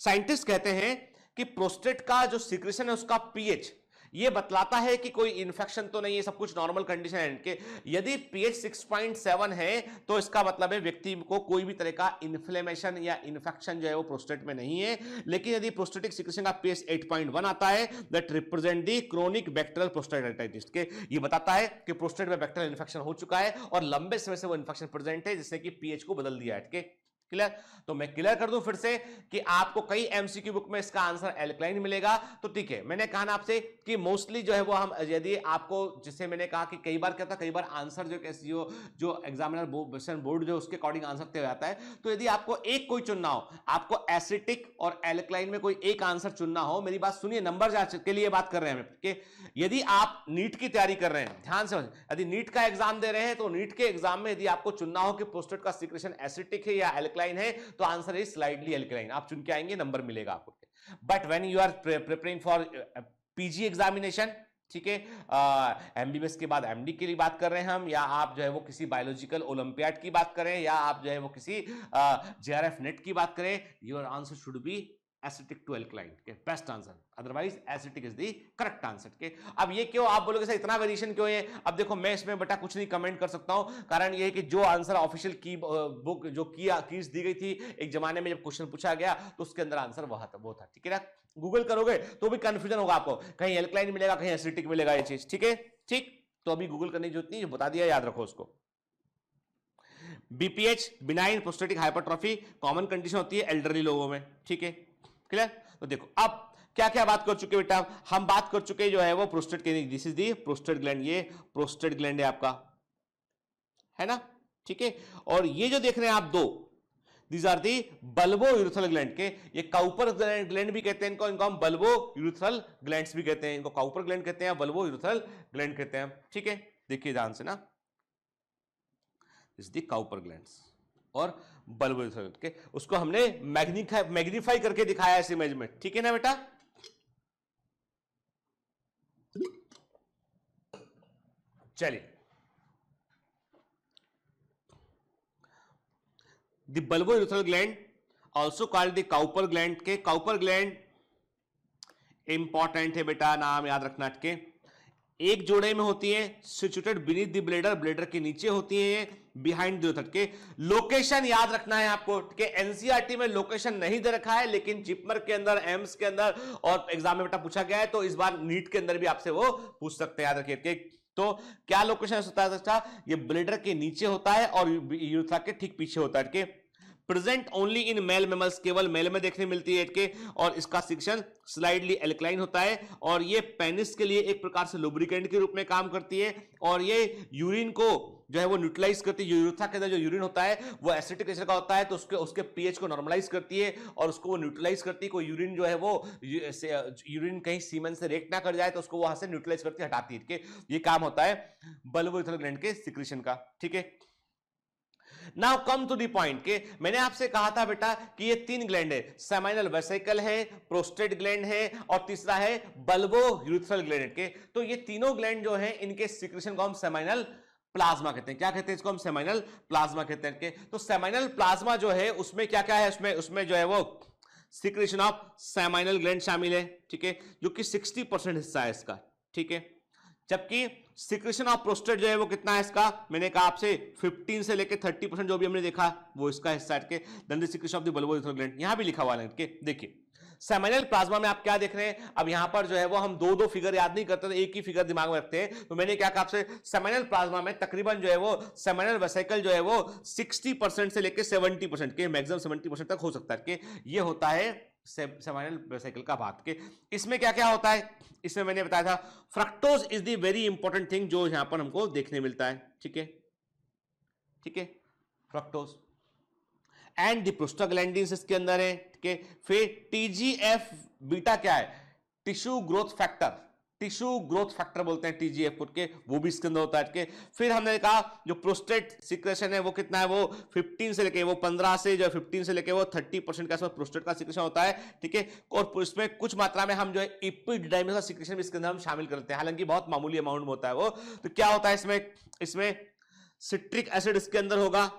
साइंटिस्ट कहते हैं कि प्रोस्टेट का जो सिक्रेशन है उसका पीएच ये बतलाता है कि कोई इंफेक्शन तो नहीं है, सब कुछ नॉर्मल कंडीशन है इनके। यदि पीएच 6.7 है तो इसका मतलब है व्यक्ति को कोई भी तरह का इन्फ्लेमेशन या इन्फेक्शन जो है वो प्रोस्टेट में नहीं है। लेकिन यदि प्रोस्टेटिक सिक्रेशन का पीएच 8.1 आता है that represent the chronic bacterial prostatitis, के ये बताता है कि प्रोस्टेट में बैक्टीरियल इन्फेक्शन हो चुका है और लंबे समय से वो इन्फेक्शन प्रेजेंट है, जिससे कि पीएच को बदल दिया है। क्लियर? तो मैं क्लियर कर दूं फिर से कि आपको कई एमसीक्यू बुक में इसका आंसर एल्कलाइन मिलेगा, तो ठीक है। मैंने कहा ना आपसे कि मोस्टली जो है वो हम यदि आपको, जिससे मैंने कहा कि कई बार क्या होता है, कई बार आंसर जो एग्जामिनर बोर्ड जो उसके अकॉर्डिंग आंसर तय हो जाता है। तो यदि आपको एक कोई चुनना हो, आपको एसिटिक और एल्कलाइन में कोई एक आंसर चुनना हो, मेरी बात सुनिए, नंबर के लिए बात कर रहे हैं कि यदि आप नीट की तैयारी कर रहे हैं, ध्यान से, यदि नीट का एग्जाम दे रहे हैं तो नीट के एग्जाम में यदि आपको चुनना हो कि प्रोस्टेट का सिक्रेशन एसिटिक है या एल्कलाइन है, तो आंसर इज स्लाइडली एल्कलाइन। आप चुन के आएंगे, नंबर मिलेगा आपको। But when you are preparing for PG examination, ठीक है, एमबीबीएस के बाद एमडी के लिए बात कर रहे हैं हम, या आप जो है वो किसी बायोलॉजिकल ओलंपियाड की बात करें, या आप जो है वो किसी जेआरएफ नेट की बात करें, your answer should be acidic to alkaline के best answer, otherwise acidic is the correct answer के। अब ये क्यों आप बोलोगे सर इतना वेरिएशन क्यों है? अब देखो मैं इसमें बेटा कुछ नहीं कमेंट कर सकता हूं, कारण ये है कि जो आंसर ऑफिशियल की बुक जो कीज दी गई थी एक जमाने में जब क्वेश्चन पूछा गया तो उसके अंदर आंसर वो था, ठीक है ना। गूगल करोगे तो भी कंफ्यूजन होगा आपको, कहीं एल्कलाइन मिलेगा कहीं एसिडिक मिलेगा ये चीज, ठीक है। ठीक, तो अभी गूगल करने की जरूरत नहीं, बता दिया, याद रखो उसको। BPH benign prostatic hypertrophy common condition होती है एल्डरली लोगों में, ठीक है, क्लियर। तो देखो अब क्या क्या बात कर चुके बेटा, हम बात कर चुके जो है वो प्रोस्टेट के, this is the prostate gland, ये प्रोस्टेट ग्लैंड है आपका, है ना, ठीक है। और ये जो देख रहे हैं आप दो, these are the bulbourethral gland के, ये काउपर ग्लैंड भी कहते हैं इनको, हम बल्बो यूरिथ्रल ग्लैंड्स भी कहते हैं, इनको काउपर ग्लैंड कहते हैं, बल्बो यूरिथ्रल ग्लैंड कहते हैं, ठीक है। देखिए ध्यान से ना, इस दी काउपर ग्लैंड्स और बल्बो यूरिथ्रल के, उसको हमने मैग्नीफाई करके दिखाया इस इमेज में, ठीक है ना बेटा। चलिए, the bulbourethral gland also called the Cowper gland के, Cowper gland इंपॉर्टेंट है बेटा, नाम याद रखना के, एक जोड़े में होती है, situated beneath the bladder, bladder के नीचे होती है, बिहाइंड द यूरेथ्रा के। लोकेशन याद रखना है आपको कि एनसीईआरटी में लोकेशन नहीं दे रखा है, लेकिन जिपमर के अंदर, एम्स के अंदर और एग्जाम में बेटा पूछा गया है, तो इस बार नीट के अंदर भी आपसे वो पूछ सकते हैं, याद रखिए। तो क्या लोकेशन होता है बच्चा, ये ब्लेडर के नीचे होता है और यूरेथ्रा के ठीक पीछे होता है, present only in male mammals, केवल मेल में देखने मिलती है के, और इसका सेक्शन स्लाइडली एल्कलाइन होता है, और ये पेनिस के लिए एक प्रकार से लुब्रिकेंट के रूप में काम करती है, और ये यूरिन को जो है वो न्यूट्रलाइज करती है। यूरेथ्रा के अंदर जो यूरिन होता है वो एसिडिक नेचर का होता है, तो उसके पीएच को नॉर्मलाइज करती है और उसको वो न्यूट्रलाइज करती है। कोई यूरिन जो है वो यूरिन कहीं सीमेन से रिएक्ट ना कर जाए तो उसको वहां से न्यूट्रलाइज करती है, हटाती है। ये काम होता है बल्बोयूरेथ्रल ग्लैंड के सिक्रीशन का, ठीक है। Now come to the point के, मैंने आपसे कहा था बेटा कि ये तीन ग्लैंड है, सेमाइनल वेसिकल है, प्रोस्टेट ग्लैंड है और तीसरा है बल्बो यूरेथ्रल ग्लैंड के। तो ये तीनों ग्लैंड जो है इनके सिक्रीशन को हम सेमाइनल प्लाज्मा कहते हैं। क्या कहते हैं इसको? हम सेमाइनल प्लाज्मा कहते हैं। तो सेमाइनल प्लाज्मा जो है उसमें क्या क्या है, उसमें जो है वो सिक्रीशन ऑफ सेमाइनल ग्लैंड शामिल है, ठीक है, जो कि 60% हिस्सा है इसका, ठीक है। जबकि सिक्रीशन ऑफ प्रोस्टेट जो है वो कितना है इसका, मैंने कहा आपसे 15 से लेके 30% जो भी हमने देखा वो इसका हिस्सा है। Then the secretion of the bulbourethral gland यहां भी लिखा हुआ है। देखिए सेमाइनल प्लाज्मा में आप क्या देख रहे हैं, अब यहां पर जो है वो हम दो फिगर याद नहीं करते, तो एक ही फिगर दिमाग में रखते हैं। तो मैंने क्या कहा आपसे, सेमाइनल प्लाज्मा में तकरीबन जो है वो सेमाइनल वेसिकल जो है वो 60% से लेके 70% के, मैक्सिमम 70% तक हो सकता है कि ये होता है सेमाइनल वेसिकल का भाग के। इसमें क्या क्या होता है, इसमें मैंने बताया था fructose is the very important thing जो यहां पर हमको देखने मिलता है, ठीक है, ठीक है, फ्रक्टोज एंड द प्रोस्टाग्लैंडिन्स इसके अंदर है, ठीक है। फिर टीजीएफ बीटा क्या है, tissue growth factor, tissue growth factor बोलते हैं टीजीएफ के, वो भी इसके अंदर होता है। फिर हमने कहा जो प्रोस्टेट सिक्रेशन है वो कितना है, वो 15 से लेके वो 15 से जो 15 से लेके वो 30% के आसपास प्रोस्टेट का सिक्रेशन होता है, ठीक है। और इसमें कुछ मात्रा में हम जो है एपिडाइमिस का सिक्रेशन भी इसके अंदर हम शामिल करते हैं, हालांकि बहुत मामूली अमाउंट में होता है वो। तो क्या होता है इसमें सिट्रिक एसिड इसके अंदर होगा,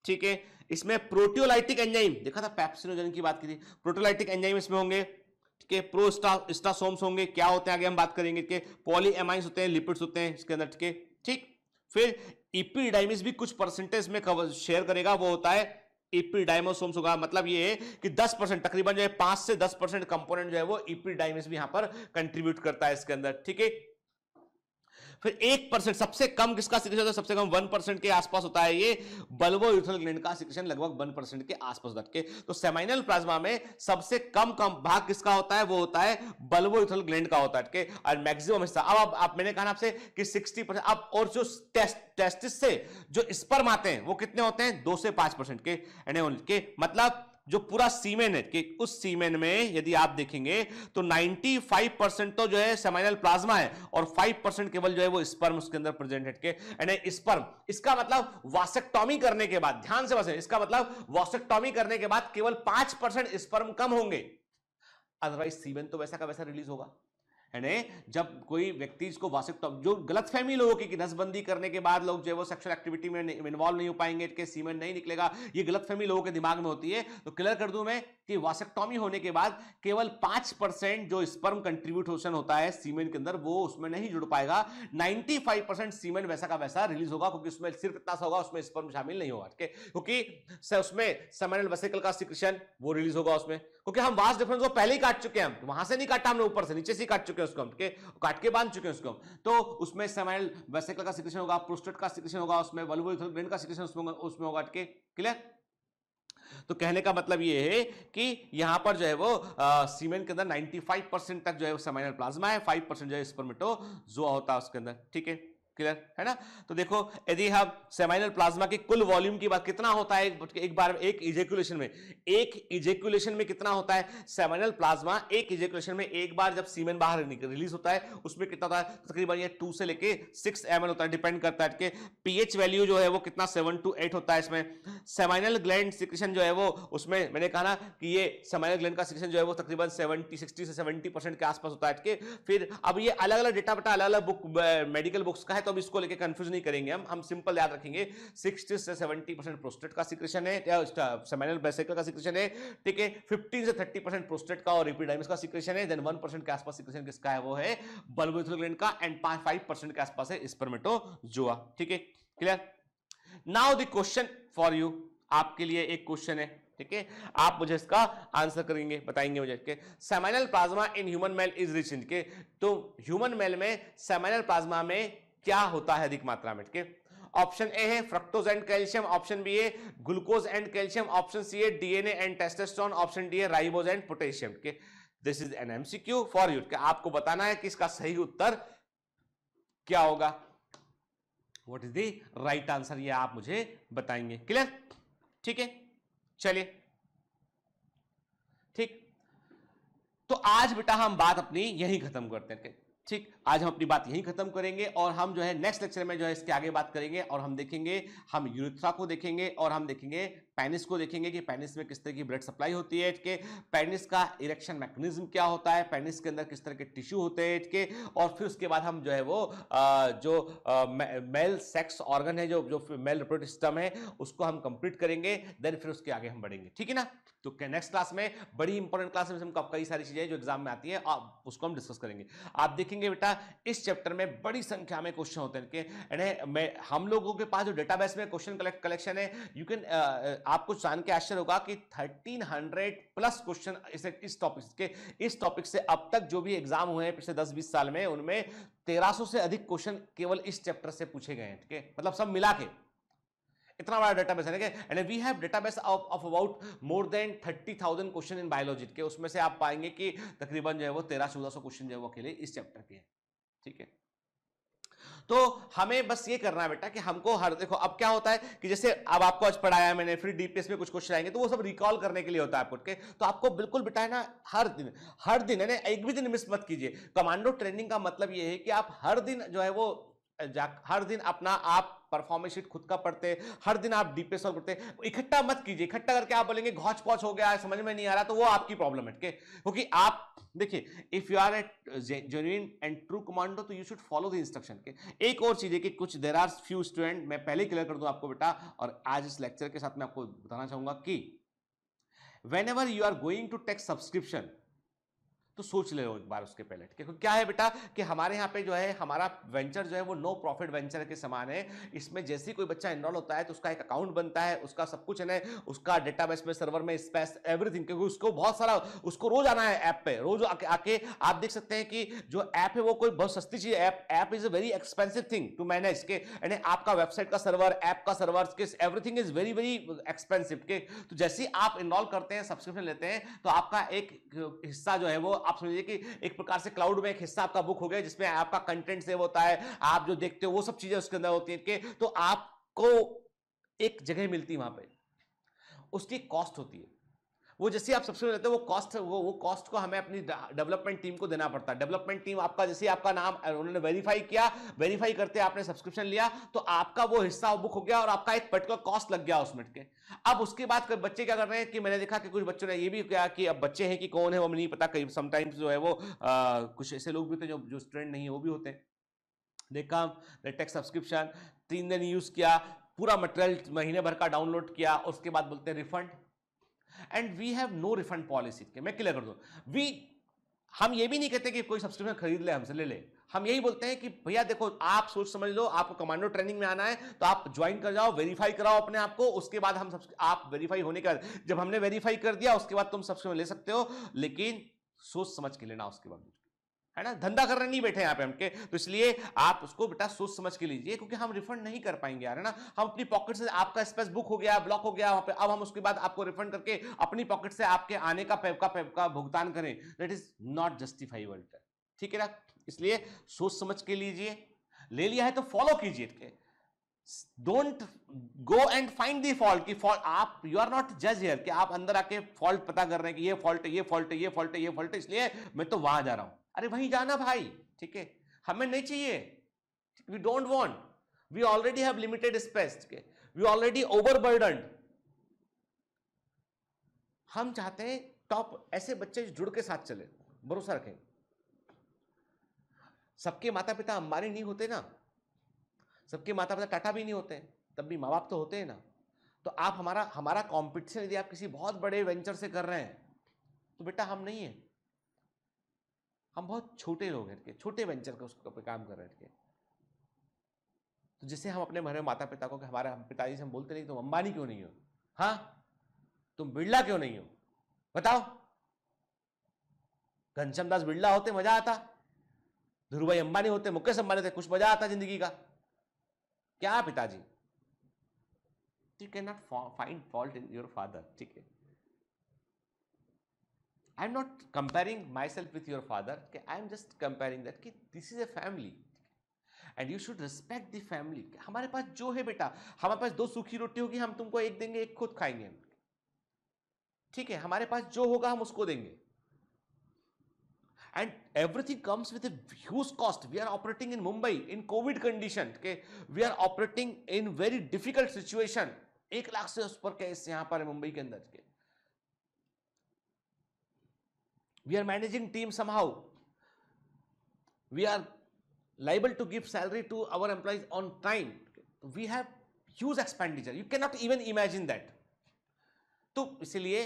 ठीक है। इसमें प्रोटियोलाइटिक एंजाइम, देखा था पेप्सिनोजेन की बात की थी, प्रोटियोलाइटिक एंजाइम इसमें होंगे, ठीक है। प्रोस्टासोम्स होंगे, क्या होते हैं आगे हम बात करेंगे कि पॉलीएमाइन्स होते हैं, लिपिड्स होते हैं इसके अंदर, ठीक है, ठीक। फिर एपिडाइमिस भी कुछ परसेंटेज में शेयर करेगा, वो होता है एपिडाइमोसोम्स होगा। मतलब ये है कि 10% तकरीबन जो है 5 से 10% कंपोनेंट जो है वो एपिडाइमिस भी यहां पर कंट्रीब्यूट करता है इसके अंदर, ठीक है। फिर 1% सबसे कम किसका सिक्रेशन होता है, सबसे कम 1% के आसपास होता है ये बल्बोयूरेथ्रल ग्लैंड का सिक्रेशन, लगभग 1% के आसपास होता है। तो सेमाइनल प्लाज्मा में सबसे कम भाग किसका होता है, वो होता है बल्बोयूरेथ्रल ग्लैंड का होता है, और मैक्सिमम हिस्सा अब आप मैंने कहा आपसे कि 60%। अब और जो टेस्टिस से जो स्पर्म आते हैं वो कितने होते हैं, 2 से 5% के, मतलब जो पूरा सीमेन है कि उस सीमेन में यदि आप देखेंगे तो 95% तो जो है सेमाइनल प्लाज्मा है और 5% केवल जो है वो स्पर्म उसके अंदर प्रेजेंट है के, यानी स्पर्म। इसका मतलब वासेक्टॉमी करने के बाद, ध्यान से बसे, इसका मतलब वासेक्टॉमी करने के बाद केवल 5% स्पर्म कम होंगे, अदरवाइज सीमेन तो वैसा का वैसा रिलीज होगा। यानी जब कोई व्यक्ति इसको वासेक्टॉमी, जो गलतफहमी लोगों की कि नसबंदी करने के बाद लोग जो है वो सेक्सुअल एक्टिविटी में इन्वॉल्व नहीं हो पाएंगे, कि सीमेन नहीं निकलेगा, ये गलतफहमी लोगों के दिमाग में होती है। तो क्लियर कर दूं मैं कि वासेक्टॉमी होने के बाद केवल 5% जो स्पर्म कंट्रीब्यूशन होता है सीमेन के अंदर वो उसमें नहीं जुड़ पाएगा। 95% सीमेन वैसा का वैसा रिलीज होगा, क्योंकि उसमें सिर्फ इतना सा होगा, उसमें स्पर्म शामिल नहीं होगा, क्योंकि उसमें सेमिनल वेसिकल का सिक्रेशन वो रिलीज होगा उसमें, क्योंकि हम वास्ट डिफरेंस को पहले ही काट चुके हैं, हम वहां से नहीं काटा हमने, ऊपर से नीचे से काट चुके हैं उसको, हम काट के बांध चुके हैं उसको। तो उसमें सेमिनल वेसिकल का सिक्रेशन होगा, प्रोस्टेट का सिक्रेशन होगा, उसमें वल्वोइथल ग्लैंड का सिक्रेशन उसमें होगा। क्लियर? तो कहने का मतलब ये है कि यहां पर जो है वो सीमेन के अंदर 95% तक जो है वो सेमिनल प्लाज्मा है, 5% जो है स्पर्मेटोजोआ होता है उसके अंदर। ठीक है, क्लियर है ना? तो देखो यदि हम सेमिनल प्लाज्मा की कुल वॉल्यूम की बात, कितना होता है एक बार एक इजेकुलेशन में, कितना होता है सेमिनल प्लाज्मा एक इजेकुलेशन में, एक बार जब सीमेन बाहर रिलीज होता है उसमें कितना होता है? तकरीबन ये 2 से लेके 6 ml होता है, डिपेंड करता है कि पीएच वैल्यू जो है वो कितना 7 to 8 होता है इसमें। सेमिनल ग्लैंड सिक्रेशन जो है वो, उसमें मैंने कहा ना कि ये सेमिनल ग्लैंड का सिक्रेशन जो है वो तकरीबन 60 से 70% के आसपास होता है। फिर अब ये अलग अलग डेटा बेटा अलग अलग बुक मेडिकल बुक्स का है, तो अब इसको लेके कंफ्यूज नहीं करेंगे, हम सिंपल याद रखेंगे 60 से 70% प्रोस्टेट का सिक्रेशन है, या सेमिनल वेसिकल का सिक्रेशन है। ठीक है, 15 से 30% प्रोस्टेट का और एपिडाइमिस का सिक्रेशन है, देन 1% के आसपास सिक्रेशन किसका है? वो है बल्बोइथल ग्लैंड का, एंड 5% के आसपास है स्पर्मेटोजोआ। ठीक है, clear? Now the question for you, आपके लिए एक क्वेश्चन है, ठीक है, आप मुझे इसका आंसर करेंगे, बताएंगे मुझे कि seminal plasma in human male is rich in, के तो ह्यूमन मेल में सेमिनल प्लाज्मा में क्या होता है अधिक मात्रा में? ठीक है, ऑप्शन ए है fructose and calcium, option B है glucose and calcium, option C है DNA and testosterone, option D है राइबोज एंड पोटेशियम। के this is an MCQ for you, आपको बताना है कि इसका सही उत्तर क्या होगा, what is the right answer, ये आप मुझे बताएंगे। क्लियर? ठीक है, चलिए ठीक, तो आज बेटा हम बात अपनी यहीं खत्म करते हैं। ठीक, आज हम अपनी बात यहीं खत्म करेंगे, और हम जो है नेक्स्ट लेक्चर में जो है इसके आगे बात करेंगे, और हम देखेंगे, हम यूरेथ्रा को देखेंगे, और हम देखेंगे पेनिस को देखेंगे कि पेनिस में किस तरह की ब्लड सप्लाई होती है, कि पेनिस का इरेक्शन मैकेनिज्म क्या होता है, पेनिस के अंदर किस तरह के टिश्यू होते हैं, के और फिर उसके बाद हम जो है वो मेल सेक्स ऑर्गन है, जो मेल रिप्रोडक्टिव सिस्टम है, उसको हम कंप्लीट करेंगे, देन फिर उसके आगे हम बढ़ेंगे। ठीक है ना? तो नेक्स्ट क्लास में बड़ी इंपॉर्टेंट क्लास में कई सारी चीजें जो एग्जाम में आती है उसको हम डिस्कस करेंगे। आप देखेंगे बेटा इस चैप्टर में बड़ी संख्या में क्वेश्चन होते हैं कि हम लोगों के पास जो डेटाबेस में क्वेश्चन कलेक्शन है, यू कैन आपको जान के आश्चर्य होगा कि 1300 प्लस क्वेश्चन इस टॉपिक से अब तक जो भी एग्जाम हुए हैं पिछले 10-20 साल में, उनमें 1300 से अधिक क्वेश्चन केवल इस चैप्टर से पूछे गए हैं। ठीक है, मतलब सब मिला के इतना बड़ा डेटाबेस है, and we have database of about more than 30,000 question in biology के, उसमें से आप पाएंगे कि तकरीबन जो है वो 1300-1400 क्वेश्चन जो है वो अकेले इस चैप्टर के हैं। ठीक है, तो हमें बस ये करना है बेटा कि हमको देखो अब क्या होता है कि जैसे अब आपको आज पढ़ाया मैंने, फिर डीपीएस में कुछ क्वेश्चन आएंगे तो वो सब रिकॉल करने के लिए होता है आपको, तो आपको बिल्कुल बेटा है ना हर दिन है ना, एक भी दिन मिस मत कीजिए। कमांडो ट्रेनिंग का मतलब ये है कि आप हर दिन जो है वो हर दिन अपना आप परफॉर्मेंस शीट खुद का पढ़ते, हर दिन आप डीपीएस पढ़ते, इकट्ठा मत कीजिए। इकट्ठा करके आप बोलेंगे घौच पौच हो गया, समझ में नहीं आ रहा, तो वो आपकी प्रॉब्लम है। क्योंकि आप देखिए, if you are a genuine and true commando तो you should follow the instruction. के एक और चीज है कि कुछ देयर आर फ्यू स्टूडेंट, मैं पहले क्लियर कर दूं आपको बेटा, और आज इस लेक्चर के साथ मैं आपको बताना चाहूंगा कि whenever you are going to take subscription तो सोच ले एक बार उसके पहले। क्या है बेटा कि हमारे यहाँ पे जो है हमारा वेंचर जो है वो नो प्रॉफिट वेंचर के समान है। इसमें जैसे ही कोई बच्चा एनरोल होता है तो उसका एक अकाउंट बनता है, उसका सब कुछ है ना, उसका डेटाबेस में, सर्वर में, स्पेस, एवरीथिंग, क्योंकि उसको बहुत सारा, उसको रोज आना है ऐप पे, रोज आके आप देख सकते हैं कि जो ऐप है वो कोई बहुत सस्ती चीज है। App is a very expensive thing to manage के, यानी आपका वेबसाइट का सर्वर, ऐप का server, everything is very very expensive के। तो जैसे ही आप इनरोल करते हैं, सब्सक्रिप्शन लेते हैं, तो आपका एक हिस्सा जो है वो आप समझिए कि एक प्रकार से क्लाउड में एक हिस्सा आपका बुक हो गया, जिसमें आपका कंटेंट सेव होता है, आप जो देखते हो वो सब चीजें उसके अंदर होती हैं। तो आपको एक जगह मिलती है, वहां पे उसकी कॉस्ट होती है, वो जैसे आप सब्सक्रिप्शन लेते हो वो कॉस्ट को हमें अपनी डेवलपमेंट टीम को देना पड़ता है। डेवलपमेंट टीम आपका जैसे आपका नाम उन्होंने वेरीफाई करते आपने सब्सक्रिप्शन लिया तो आपका वो हिस्सा बुक हो गया और आपका एक पर्टिकुलर कॉस्ट लग गया उसमें के। अब उसके बाद बच्चे क्या कर रहे हैं कि मैंने देखा कि कुछ बच्चों ने ये भी किया कि अब बच्चे हैं कि कौन है वो नहीं पता, कई समटाइम्स जो है वो कुछ ऐसे लोग भी होते हैं जो स्टूडेंट नहीं है वो भी होते हैं। दे कम, दे टेक सब्सक्रिप्शन, 3 दिन यूज किया, पूरा मटेरियल महीने भर का डाउनलोड किया, उसके बाद बोलते हैं refund. And we have no refund policy. मैं क्लियर कर दूं, हम ये भी नहीं कहते कि कोई सब्सक्रिप्शन खरीद ले हमसे ले ले, हम यही बोलते हैं कि भैया देखो आप सोच समझ लो, आपको कमांडो ट्रेनिंग में आना है तो आप ज्वाइन कर जाओ, वेरीफाई कराओ अपने आप को, उसके बाद आप वेरीफाई होने का, जब हमने वेरीफाई कर दिया उसके बाद तुम सब्सक्रिप्शन ले सकते हो, लेकिन सोच समझ के लेना उसके बाद, है ना। धंधा करने नहीं बैठे यहाँ पे हमके, तो इसलिए आप उसको बेटा सोच समझ के लीजिए, क्योंकि हम रिफंड नहीं कर पाएंगे यार, है ना। हम अपनी पॉकेट से, आपका स्पेस बुक हो गया, ब्लॉक हो गया वहां पे, अब हम उसके बाद आपको रिफंड करके अपनी पॉकेट से आपके आने का भुगतान करें, दैट इज नॉट जस्टिफाइबल, ठीक है ना। इसलिए सोच समझ के लीजिए, ले लिया है तो फॉलो कीजिए, don't go and find the fault की फॉल्ट, आप यू आर नॉट जज हियर कि आप अंदर आके फॉल्ट पता कर रहे हैं कि ये फॉल्ट है, ये फॉल्ट है, ये फॉल्ट है, ये फॉल्ट है, इसलिए मैं तो वहां जा रहा हूं। अरे वहीं जाना भाई, ठीक है, हमें नहीं चाहिए, we don't want, we already have limited space, we already overburdened. हम चाहते हैं टॉप ऐसे बच्चे जुड़ के साथ चले, भरोसा रखें। सबके माता पिता अंबानी नहीं होते ना, सबके माता पिता टाटा भी नहीं होते, तब भी माँ बाप तो होते हैं ना। तो आप हमारा कंपटीशन यदि आप किसी बहुत बड़े वेंचर से कर रहे हैं तो बेटा हम नहीं है, हम बहुत छोटे लोग हैं, छोटे वेंचर के उसको पे काम कर रहे हैं। तो जैसे हम अपने हमारे माता पिता को, हमारे पिताजी से हम बोलते नहीं तुम अंबानी क्यों नहीं हो, हाँ तुम बिरला क्यों नहीं हो, बताओ। घनश्याम दास बिरला होते मजा आता, धीरू भाई अंबानी होते, मुकेश अंबानी होते, कुछ मजा आता जिंदगी का। क्या पिताजी, you can not find fault in your father, ठीक है। I am not comparing myself with your father, I am just comparing that कि this is a family and you should respect the family. हमारे पास जो है बेटा, हमारे पास 2 सूखी रोटी होगी, हम तुमको एक देंगे, एक खुद खाएंगे, ठीक है। हमारे पास जो होगा हम उसको देंगे, and everything comes with a huge cost. We are operating in Mumbai in COVID condition, okay? We are operating in very difficult situation. 1 lakh से उस पर केस यहाँ पर मुंबई के अंदर के। We are managing team somehow. We are liable to give salary to our employees on time. We have huge expenditure. You cannot even imagine that. तो इसलिए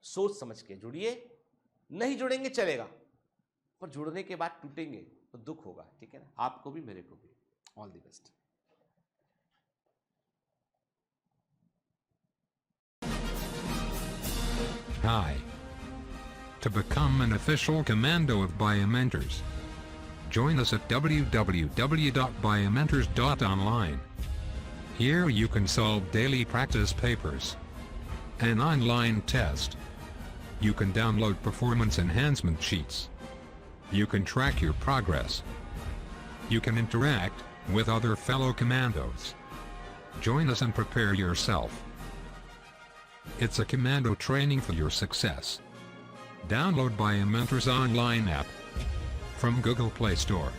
सोच समझ के जुड़िए, नहीं जुड़ेंगे चलेगा, पर जुड़ने के बाद टूटेंगे तो दुख होगा, ठीक है ना, आपको भी मेरे को भी। All the best. Hi. To become an official commando of Biomentors, join us at www.biomentors.online. Here you can solve daily practice papers, an online test. You can download performance enhancement sheets. You can track your progress. You can interact with other fellow commandos. Join us and prepare yourself. It's a commando training for your success. Download Biomentors online app from Google Play Store.